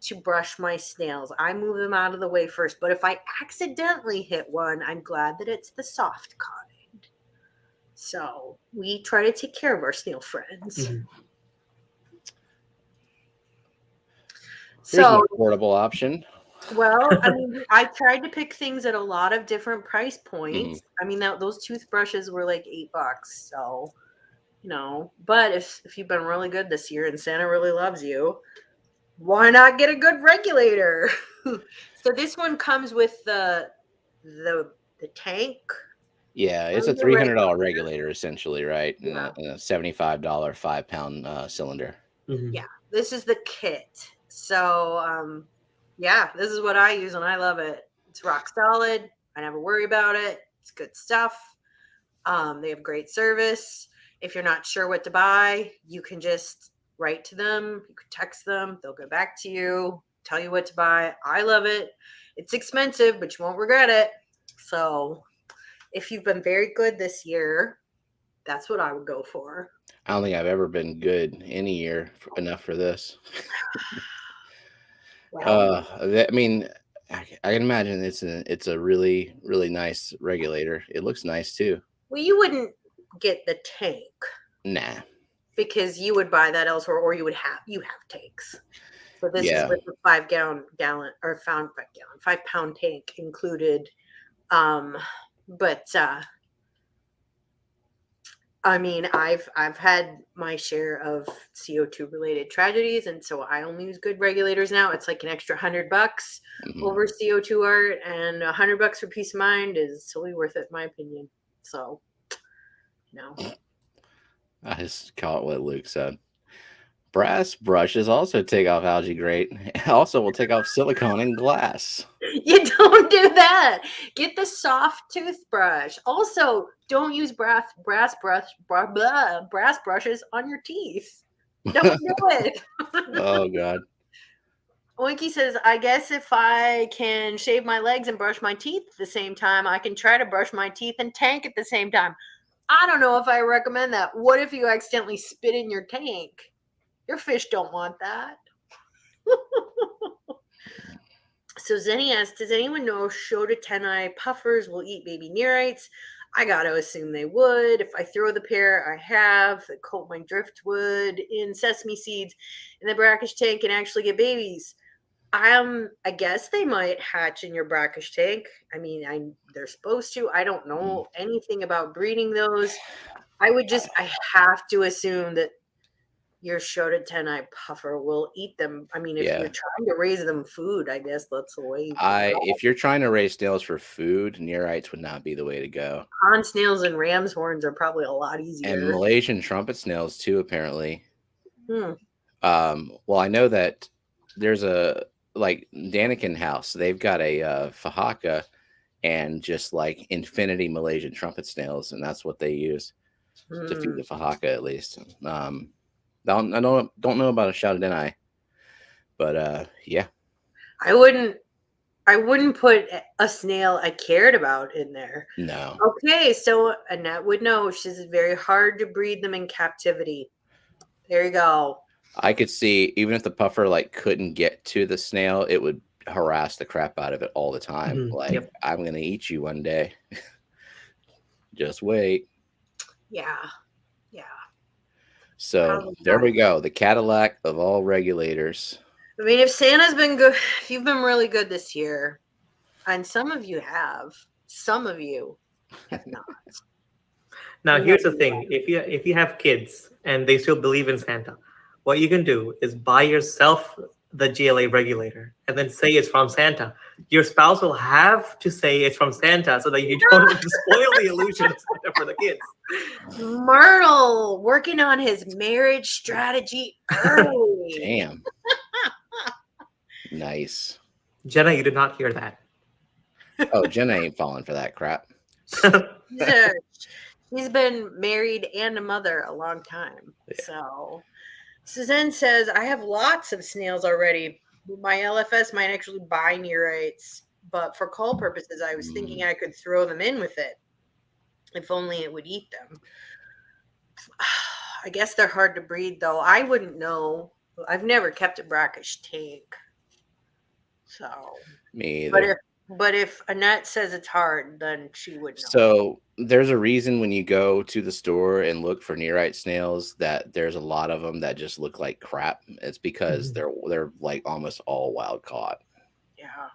to brush my snails. I move them out of the way first. But if I accidentally hit one, I'm glad that it's the soft kind. So we try to take care of our snail friends. Mhm. Here's an So, affordable option. well, I mean, I tried to pick things at a lot of different price points. I mean, those toothbrushes were like $8. So, but if you've been really good this year and Santa really loves you, why not get a good regulator? So this one comes with the tank. Yeah, it's a And the $300 regulator essentially, right? Yeah. And a $75 5-pound cylinder. Mhm. Yeah, this is the kit. So, yeah, this is what I use and I love it. It's rock solid. I never worry about it. It's good stuff. They have great service. If you're not sure what to buy, you can just write to them. You can text them. They'll go back to you, tell you what to buy. I love it. It's expensive, but you won't regret it. So if you've been very good this year, that's what I would go for. I don't think I've ever been good any year enough for this. Well, I mean, I can imagine it's a really, really nice regulator. It looks nice too. well, you wouldn't get the tank Nah. because you would buy that elsewhere, or you have tanks. So this is with the 5-pound tank included. But I mean, I've had my share of CO2 related tragedies, and so I only use good regulators now. It's like an extra $100 over CO2 art, and $100 for peace of mind is totally worth it, in my opinion. So, I just call it what Luke said. Brass brushes also take off algae great. Also will take off silicone and glass. You don't do that. Get the soft toothbrush. Also, don't use brass brushes on your teeth. Don't do it. Oh God. Oinky says, I guess if I can shave my legs and brush my teeth at the same time, I can try to brush my teeth and tank at the same time. I don't know if I recommend that. What if you accidentally spit in your tank? Your fish don't want that. So Zenny asks, does anyone know Shota tenai puffers will eat baby neorites? I got to assume they would. If I throw the pair I have that coat my driftwood in sesame seeds in the brackish tank and actually get babies, I guess they might hatch in your brackish tank. I mean, they're supposed to. I don't know anything about breeding those. I have to assume that your Shota tenai puffer will eat them. I mean, if you're trying to raise them food, I guess that's the way. If you're trying to raise snails for food, neorites would not be the way to go. Pond snails and ram's horns are probably a lot easier. And Malaysian trumpet snails too, apparently. Hmm. Well, I know that there's a Daniken House. They've got a Fahaka and just like infinity Malaysian trumpet snails, and that's what they use to feed the Fahaka at least. I don't know about a Shota tenai, but yeah. I wouldn't put a snail I cared about in there. No. Okay, so Annette would know. She says it's very hard to breed them in captivity. There you go. I could see even if the puffer couldn't get to the snail, it would harass the crap out of it all the time. Like, Yep. I'm gonna eat you one day. Just wait. Yeah. Yeah. So Probably there not. we go. The Cadillac of all regulators. I mean, if Santa's been good, if you've been really good this year, and some of you have not. Now, We know here's the you thing: if you have kids and they still believe in Santa, what you can do is buy yourself the GLA regulator and then say it's from Santa. Your spouse will have to say it's from Santa so that you don't spoil the illusion of Santa for the kids. Myrtle working on his marriage strategy early. Damn. Nice. Jenna, you did not hear that. Oh, Jenna ain't falling for that crap. She's been married and a mother a long time. Yeah. So Suzanne says, I have lots of snails already. My LFS might actually buy neorites, but for cull purposes, I was thinking I could throw them in with it. If only it would eat them. I guess they're hard to breed, though. I wouldn't know. I've never kept a brackish tank. So, Me either. But if Annette says it's hard, then she would know. So there's a reason when you go to the store and look for neorite snails that there's a lot of them that just look like crap. It's because they're like almost all wild caught. Yeah.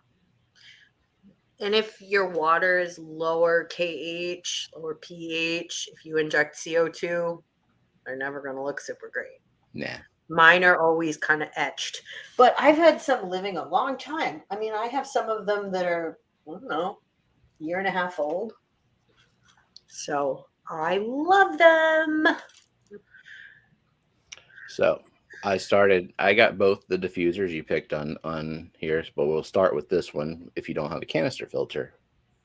And if your water is lower KH or pH, if you inject CO2, they're never going to look super great. Nah. Mine are always kind of etched. But I've had some living a long time. I mean, I have some of them that are, I don't know, a year and a half old. So I love them. So I got both the diffusers you picked on here, but we'll start with this one if you don't have a canister filter.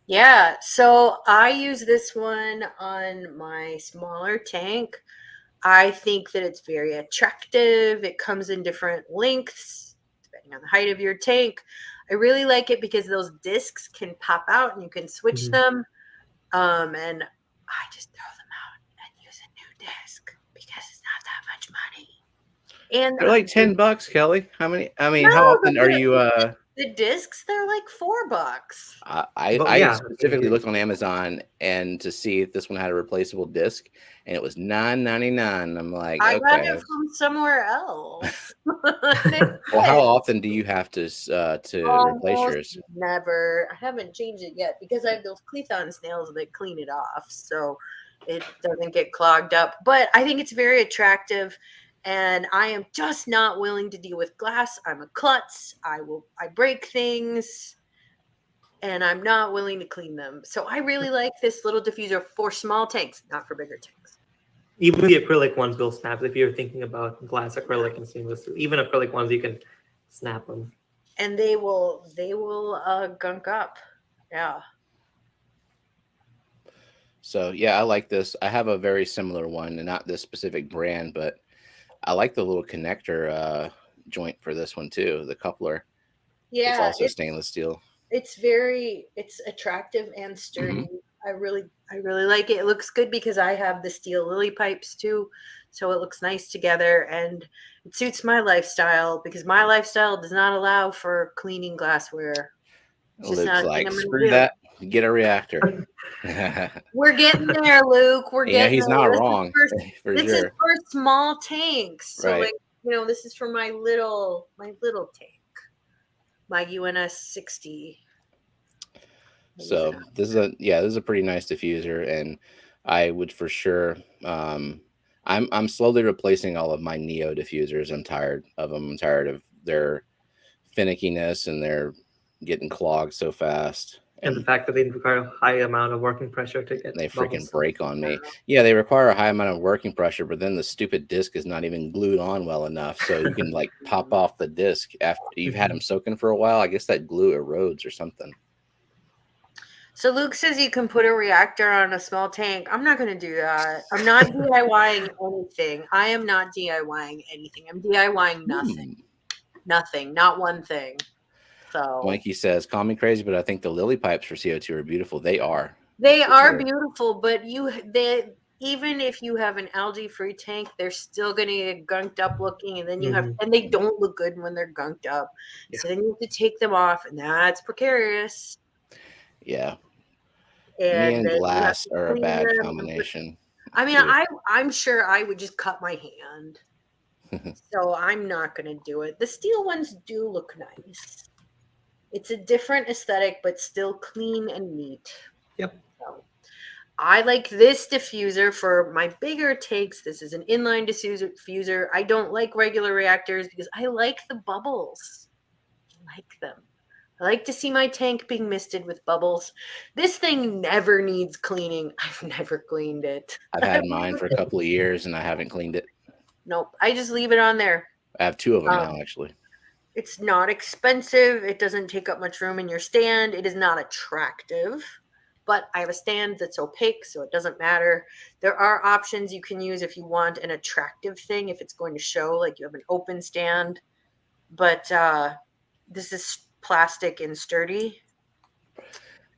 Yeah, so I use this one on my smaller tank. I think that it's very attractive. It comes in different lengths, depending on the height of your tank. I really like it because those discs can pop out and you can switch them. And I just throw them out and use a new disc because it's not that much money. And They're like $10, Kelly. How many? I mean, No, how often are you? the discs, they're like $4. I specifically looked on Amazon and to see if this one had a replaceable disc, and it was $9.99. I'm like, I got okay. it from somewhere else. Well, how often do you have to replace yours? Never. I haven't changed it yet because I have those Cleathon snails that clean it off, so it doesn't get clogged up. But I think it's very attractive, and I am just not willing to deal with glass. I'm a klutz. I break things, and I'm not willing to clean them. So I really like this little diffuser for small tanks, not for bigger tanks. Even the acrylic ones will snap. If you're thinking about glass, acrylic, and stainless steel, even acrylic ones, you can snap them. And they will gunk up. Yeah. So yeah, I like this. I have a very similar one, and not this specific brand, but I like the little connector joint for this one too. The coupler. Yeah. It's also stainless steel. It's attractive and sturdy. I really like it. It looks good because I have the steel lily pipes too. So it looks nice together and it suits my lifestyle because my lifestyle does not allow for cleaning glassware. It's Luke's just like, screw that, get a reactor. We're getting there, Luke. We're getting he's there. not wrong. This is for small tanks. So right. like, this is for my little tank. My UNS 60. So this is a pretty nice diffuser, and I would for sure. I'm slowly replacing all of my Neo diffusers. I'm tired of them. I'm tired of their finickiness and their getting clogged so fast. And the fact that they require a high amount of working pressure to get. They freaking break on me. Yeah, they require a high amount of working pressure, but then the stupid disc is not even glued on well enough, so you can like pop off the disc after you've had them soaking for a while. I guess that glue erodes or something. So Luke says you can put a reactor on a small tank. I'm not going to do that. I'm not DIYing anything. I am not DIYing anything. I'm DIYing nothing. Nothing. Not one thing. So Mikey says, call me crazy, but I think the lily pipes for CO2 are beautiful. They are. They are beautiful, but even if you have an algae-free tank, they're still going to get gunked up looking, and then you have, Mhm. and they don't look good when they're gunked up. Yeah. So then you have to take them off, and that's precarious. Yeah. Me And and then you have glass to are a clean bad them. combination I mean, too. I'm sure I would just cut my hand. So I'm not going to do it. The steel ones do look nice. It's a different aesthetic, but still clean and neat. Yep. So I like this diffuser for my bigger tanks. This is an inline diffuser. I don't like regular reactors because I like the bubbles. I like them. I like to see my tank being misted with bubbles. This thing never needs cleaning. I've never cleaned it. I've had mine for a couple of years and I haven't cleaned it. Nope. I just leave it on there. I have 2 of them Um, now, actually. It's not expensive. It doesn't take up much room in your stand. It is not attractive, but I have a stand that's opaque, so it doesn't matter. There are options you can use if you want an attractive thing, if it's going to show, like you have an open stand. But this is plastic and sturdy.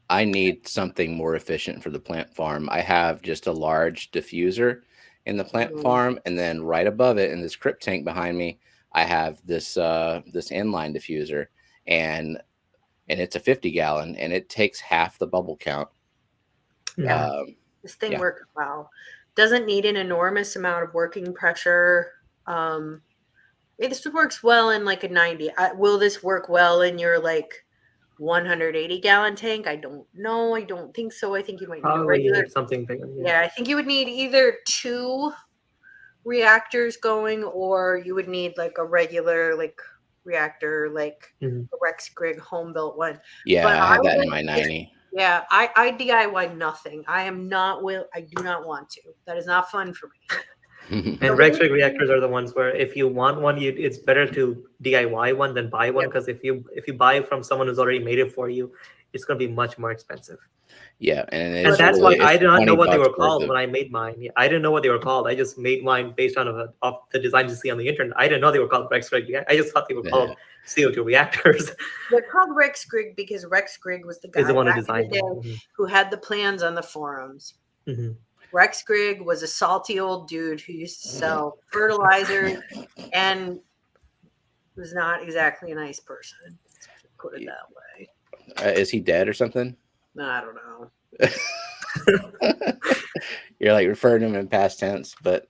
I need something more efficient for the plant farm. I have just a large diffuser in the plant farm, and then right above it in this crypt tank behind me, I have this inline diffuser, and it's a 50-gallon, and it takes half the bubble count. Yeah, this thing works well. Doesn't need an enormous amount of working pressure. This works well in like a 90. Will this work well in your like 180-gallon tank? I don't know. I don't think so. I think you might need a Probably regular. something bigger. Yeah, I think you would need either 2 reactors going, or you would need like a regular like reactor, like a Rex Grig home built one. Yeah, But I have that in my 90. Yeah, I DIY nothing. I am not I do not want to. That is not fun for me. And Rex Rig reactors are the ones where if you want one, it's better to DIY one than buy one, because if you buy from someone who's already made it for you, it's going to be much more expensive. Yeah, and that's why I did not know what they were $20 called worth when I made mine. Yeah, I didn't know what they were called. I just made mine based on of the designs you see on the internet. I didn't know they were called Rex Rig. I just thought they were called CO2 reactors. They're called Rex Grig because Rex Grig was the guy Is the one who back in the designed day them. who had the plans on the forums. Rex Grig was a salty old dude who used to sell fertilizer and was not exactly a nice person. Let's put it that way. Is he dead or something? I don't know. You're like referring to him in past tense, but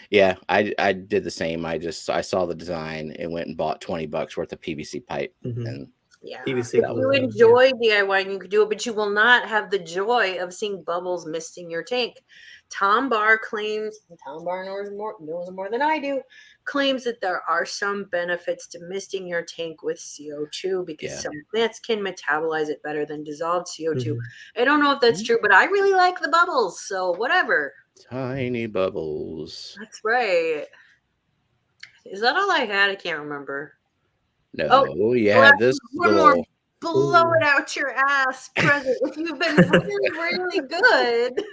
yeah, I did the same. I saw the design and went and bought $20 worth of PVC pipe. And yeah, PVC if you enjoy DIY, you can do it, but you will not have the joy of seeing bubbles misting your tank. Tom Barr claims, and Tom Barr knows more than I do, claims that there are some benefits to misting your tank with CO2 because some plants can metabolize it better than dissolved CO2. I don't know if that's true, but I really like the bubbles, so whatever. Tiny bubbles. That's right. Is that all I had? I can't remember. No, you had this little... Blow it out your ass present. If you've been really, really good.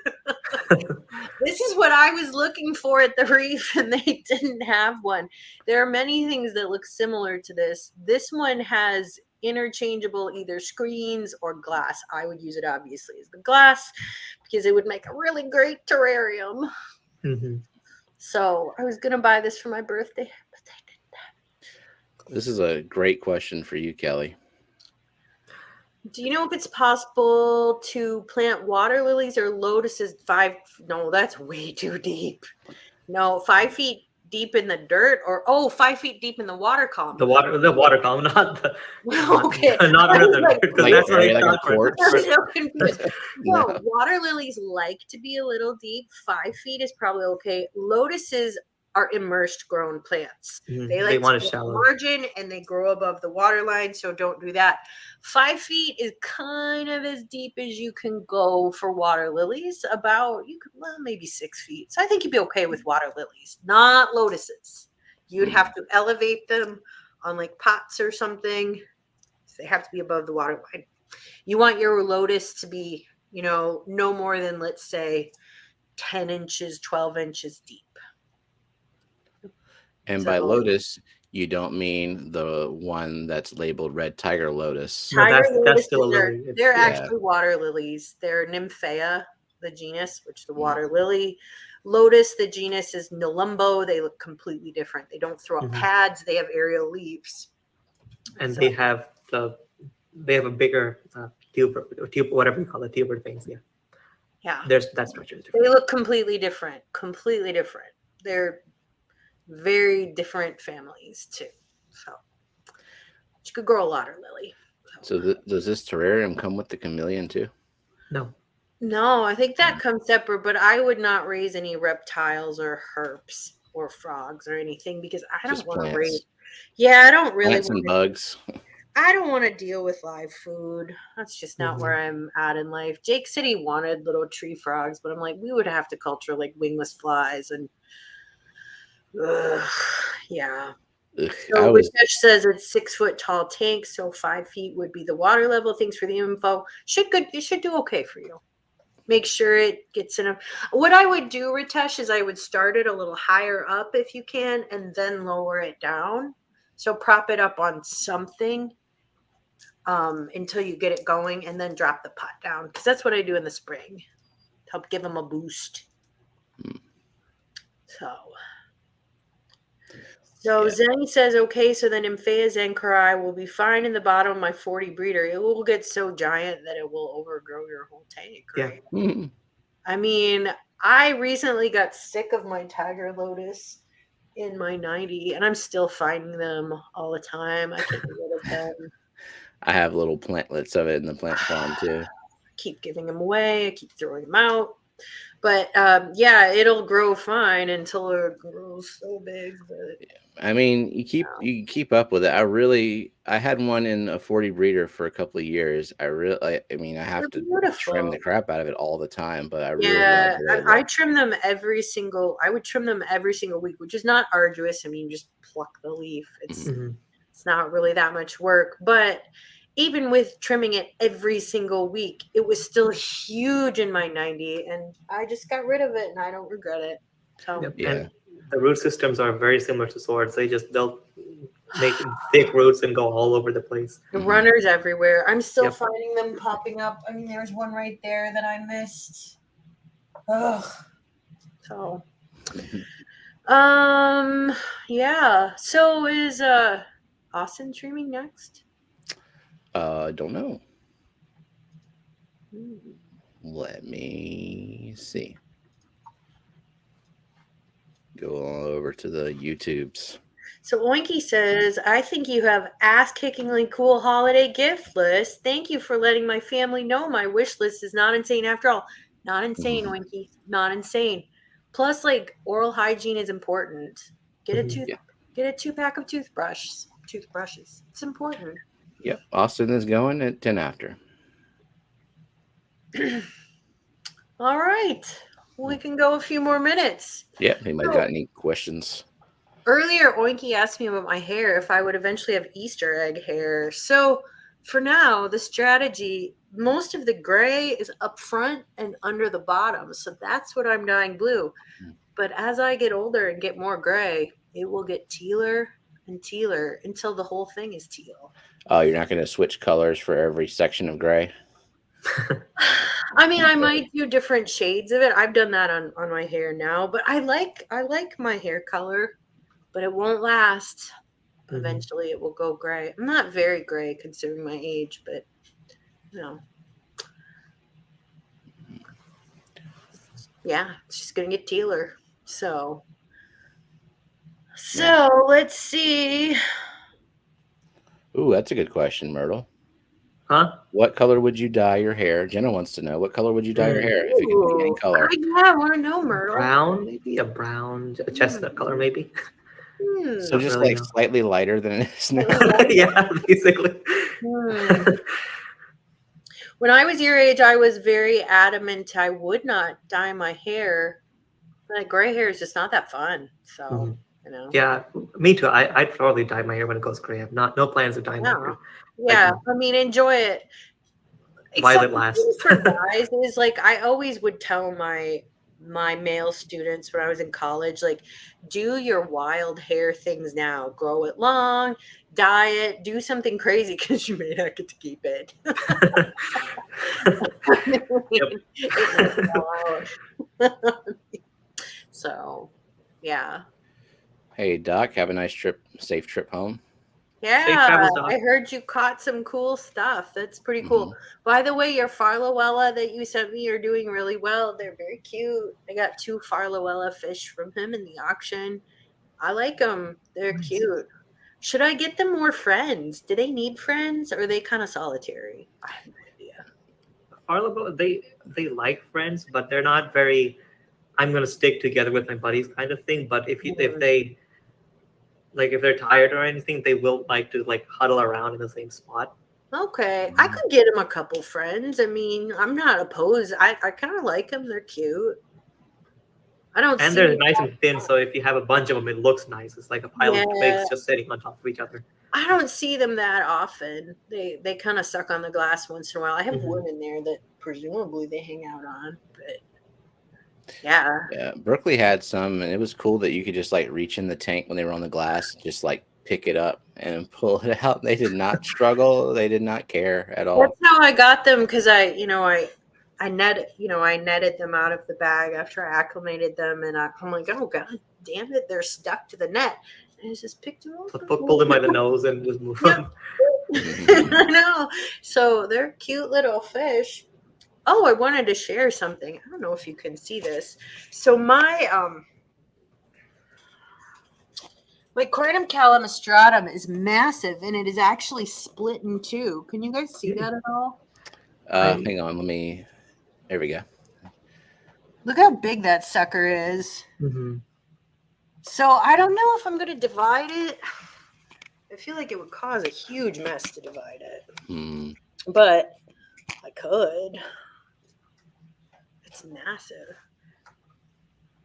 This is what I was looking for at the reef, and they didn't have one. There are many things that look similar to this. This one has interchangeable either screens or glass. I would use it obviously as the glass because it would make a really great terrarium. So I was going to buy this for my birthday, but I didn't. This is a great question for you, Kelly. Do you know if it's possible to plant water lilies or lotuses 5? No, that's way too deep. No, 5 feet deep in the dirt, or 5 feet deep in the water column. The water column, not the okay. not under the dirt. Like, that's like a quartz. So confused. No, water lilies like to be a little deep. 5 feet is probably okay. Lotuses are immersed grown plants. They want to a shallow margin and they grow above the water line, so don't do that. 5 feet is kind of as deep as you can go for water lilies. Maybe 6 feet. So I think you'd be okay with water lilies, not lotuses. You'd have to elevate them on like pots or something. So they have to be above the water line. You want your lotus to be, no more than, let's say, 10 inches, 12 inches deep. And by lotus, you don't mean the one that's labeled red tiger lotus. Tiger lotuses, they're actually water lilies. They're nymphaea. the genus, which is the water lily. Lotus, the genus is Nelumbo. They look completely different. They don't throw up pads. They have aerial leaves. And they have a bigger tuber, whatever you call it, tuber things. Yeah. Yeah. There's that structure is different. They look completely different. Completely different. They're very different families too. So you could grow a water lily. So does this terrarium come with the chameleon too? No. No, I think that comes separate, but I would not raise any reptiles or herps or frogs or anything because I don't Just want to plants. raise. Yeah, I don't really Plants and want bugs. I don't want to deal with live food. That's just not where I'm at in life. Jake said he wanted little tree frogs, but I'm like, we would have to culture like wingless flies and yeah. Ugh, So I was Ritesh says it's 6 foot tall tank, so 5 feet would be the water level. Thanks for the info. It should do okay for you. Make sure it gets enough. What I would do, Ritesh, is I would start it a little higher up if you can, and then lower it down. So prop it up on something until you get it going, and then drop the pot down. Because that's what I do in the spring. Help give them a boost. So Zen says, okay, so then Amphea Zenkarai will be fine in the bottom of my 40 breeder. It will get so giant that it will overgrow your whole tank, right? Yeah. I mean, I recently got sick of my tiger lotus in my 90, and I'm still finding them all the time. I can't get rid of them. I have little plantlets of it in the plant farm too. I keep giving them away. I keep throwing them out. But yeah, it'll grow fine until it grows so big that I mean, you keep up with it. I had one in a 40 breeder for a couple of years. I mean, I have They're to beautiful. trim the crap out of it all the time, but I really yeah, love it. I trim them every single. I would trim them every single week, which is not arduous. I mean, just pluck the leaf. It's not really that much work, but even with trimming it every single week, it was still huge in my 90, and I just got rid of it, and I don't regret it. So Yep. Yeah. And the root systems are very similar to swords. They'll make thick roots and go all over the place. the runners everywhere. I'm still finding them popping up. I mean, there's one right there that I missed. Ugh. So, yeah. So is Austin streaming next? Don't know. Let me see. Go on over to the YouTubes. So Oinky says, I think you have ass-kickingly cool holiday gift list. Thank you for letting my family know my wish list is not insane after all. Not insane, Oinky. Not insane. Plus, like, oral hygiene is important. Get a get a 2-pack of toothbrushes. It's important. Yep. Austin is going at 10 after. All right. We can go a few more minutes. Yep. Anybody got any questions? Earlier, Oinky asked me about my hair, if I would eventually have Easter egg hair. So for now, the strategy, most of the gray is up front and under the bottom. So that's what I'm dyeing blue. But as I get older and get more gray, it will get tealer and tealer until the whole thing is teal. Oh, you're not going to switch colors for every section of gray? I mean, I might do different shades of it. I've done that on my hair now, but I like my hair color, but it won't last. Eventually it will go gray. I'm not very gray considering my age, but yeah, it's just gonna get tealer. So let's see. Ooh, that's a good question, Myrtle. Huh? What color would you dye your hair? Jenna wants to know, what color would you dye your hair if you could pick any color? I want to know, Myrtle. Brown, maybe a brown, a chestnut color, maybe. So just really slightly lighter than it is now. Yeah, basically. When I was your age, I was very adamant I would not dye my hair. But gray hair is just not that fun. So, Yeah, me too. I'd probably dye my hair when it goes gray. I have no plans of dyeing my hair. Yeah, I mean, enjoy it. Violet last. For guys is like I always would tell my my male students when I was in college, like, do your wild hair things now. Grow it long, dye it, do something crazy because you may not get to keep it. Yep. It might fall out. So, yeah. Hey, Doc, have a nice trip, safe trip home. Safe Yeah, travels, Doc. I heard you caught some cool stuff. That's pretty cool. Mhm. By the way, your Farlowella that you sent me are doing really well. They're very cute. I got 2 Farlowella fish from him in the auction. I like them. They're Nice. cute. Should I get them more friends? Do they need friends or are they kind of solitary? I have no idea. Harlow, they like friends, but they're not very. I'm gonna stick together with my buddies kind of thing. But if they like if they're tired or anything, they will like to like huddle around in the same spot. Okay, I could get him a couple friends. I mean, I'm not opposed. I kind of like them. They're cute. I don't And see they're it nice that and thin, so if you have a bunch of them, it looks nice. It's like a pile of Yeah, twigs just sitting on top of each other. I don't see them that often. They kind of suck on the glass once in a while. I have Mhm. wood in there that presumably they hang out on, but yeah. Yeah, Berkeley had some, and it was cool that you could just like reach in the tank when they were on the glass, just like pick it up and pull it out. They did not struggle. They did not care at That's all. how I got them because I netted them out of the bag after I acclimated them, and I'm like, oh god, damn it, they're stuck to the net. And I just picked them up. So pull them by the nose and just move Yep. them. Mhm. I know. So they're cute little fish. Oh, I wanted to share something. I don't know if you can see this. So my Aquarium calamastratum is massive and it is actually split in two. Can you guys see that at all? Hang on, there we go. Look how big that sucker is. Mhm. So I don't know if I'm going to divide it. I feel like it would cause a huge mess to divide it, Hmm. but I could. It's massive.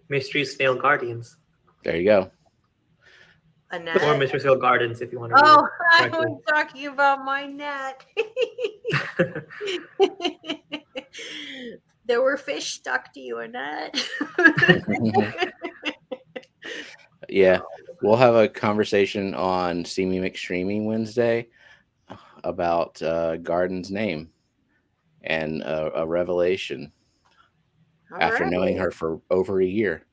Mystery Snail Guardians. There you go. A net. Or Mystery Snail Gardens if you want to Oh, read I it correctly. was talking about my net. There were fish stuck to you, Annette. Yeah, we'll have a conversation on See Me McStreaming Wednesday about Garden's name and a revelation All after right. knowing her for over a year.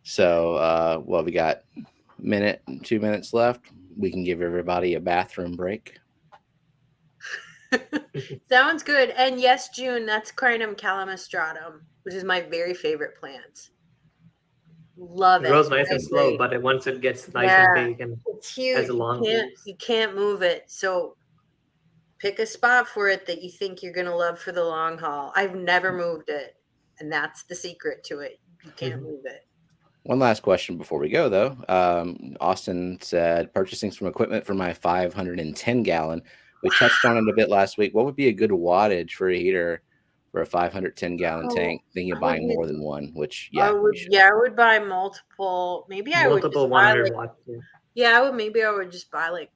So, well, we got 2 minutes left. We can give everybody a bathroom break. Sounds good. And yes, June, that's Crinum calamastratum, which is my very favorite plant. Love It it. grows nice I and slow, agree. but once it gets nice Yeah, and big and it's huge. has a long leaves. You can't move it. So pick a spot for it that you think you're gonna love for the long haul. I've never moved it, and that's the secret to it. You can't move it. One last question before we go, though. Austin said, purchasing some equipment for my 510 gallon. We touched on it a bit last week. What would be a good wattage for a heater for a 510 gallon Oh, tank? Thinking of I would buying use, more than one, which, I yeah, you would, should. yeah, I would buy multiple. Maybe I would just Multiple buy 100 like, watts. Yeah. yeah, I would just buy like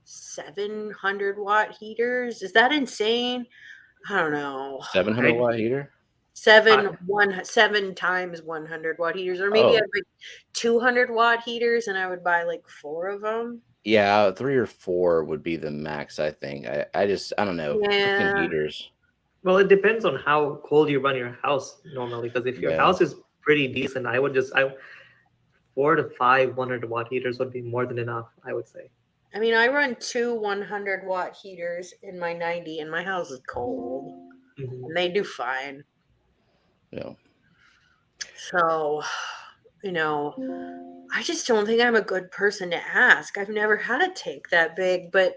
700-watt heaters. Is that insane? I don't know. 700 watt heater? Seven times 100-watt heaters, or maybe I Oh, have like 200-watt heaters, and I would buy like 4 of them. yeah, 3 or 4 would be the max, I think. I don't know. Freaking Yeah, heaters. Well, it depends on how cold you run your house normally. Because if your Yeah. house is pretty decent, I 4 to 5 100-watt heaters would be more than enough, I would say. I mean, I run 2 100-watt heaters in my 90, and my house is cold, Mhm. and they do fine. Yeah. So, I just don't think I'm a good person to ask. I've never had a tank that big, but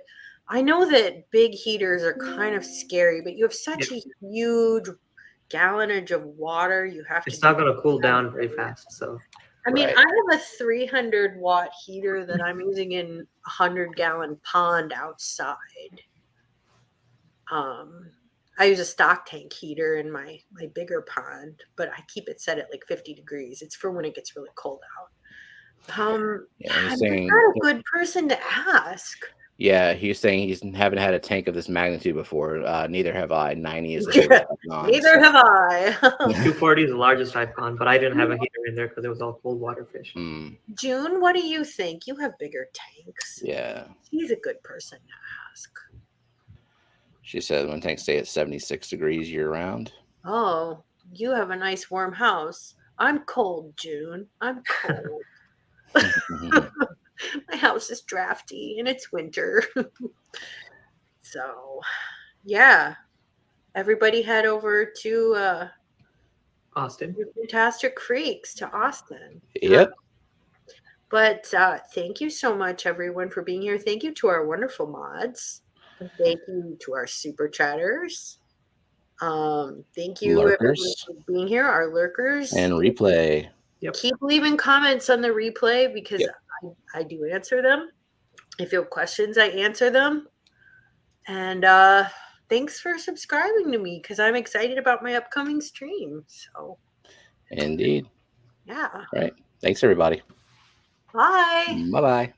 I know that big heaters are kind of scary, but you have such Yep. a huge gallonage of water. You have to It's not be. going to cool down very fast. So I mean, Right. I have a 300-watt heater that I'm using in a 100-gallon pond outside. I use a stock tank heater in my bigger pond, but I keep it set at like 50 degrees. It's for when it gets really cold out. Yeah, he's I'm saying not a good person to ask. Yeah, he was saying he's haven't had a tank of this magnitude before. Neither have I. 90 is the Yeah, biggest I've gone. neither have I. 240 is the largest I've gone, but I didn't have a heater in there because it was all cold water fish. June, what do you think? You have bigger tanks. Yeah. She's a good person to ask. She said one tank stay at 76 degrees year round. Oh, you have a nice warm house. I'm cold, June. I'm cold. My house is drafty and it's winter. So, yeah. Everybody head over to Austin. Fantastic Freaks to Austin. Yep. But thank you so much, everyone, for being here. Thank you to our wonderful mods. Thank you to our super chatters. Thank you everyone Lurkers. for being here, our lurkers. And replay. Yep. Keep leaving comments on the replay because I do answer them. If you have questions, I answer them. And thanks for subscribing to me because I'm excited about my upcoming stream. So, Indeed. yeah. All right. Thanks, everybody. Bye. Bye-bye.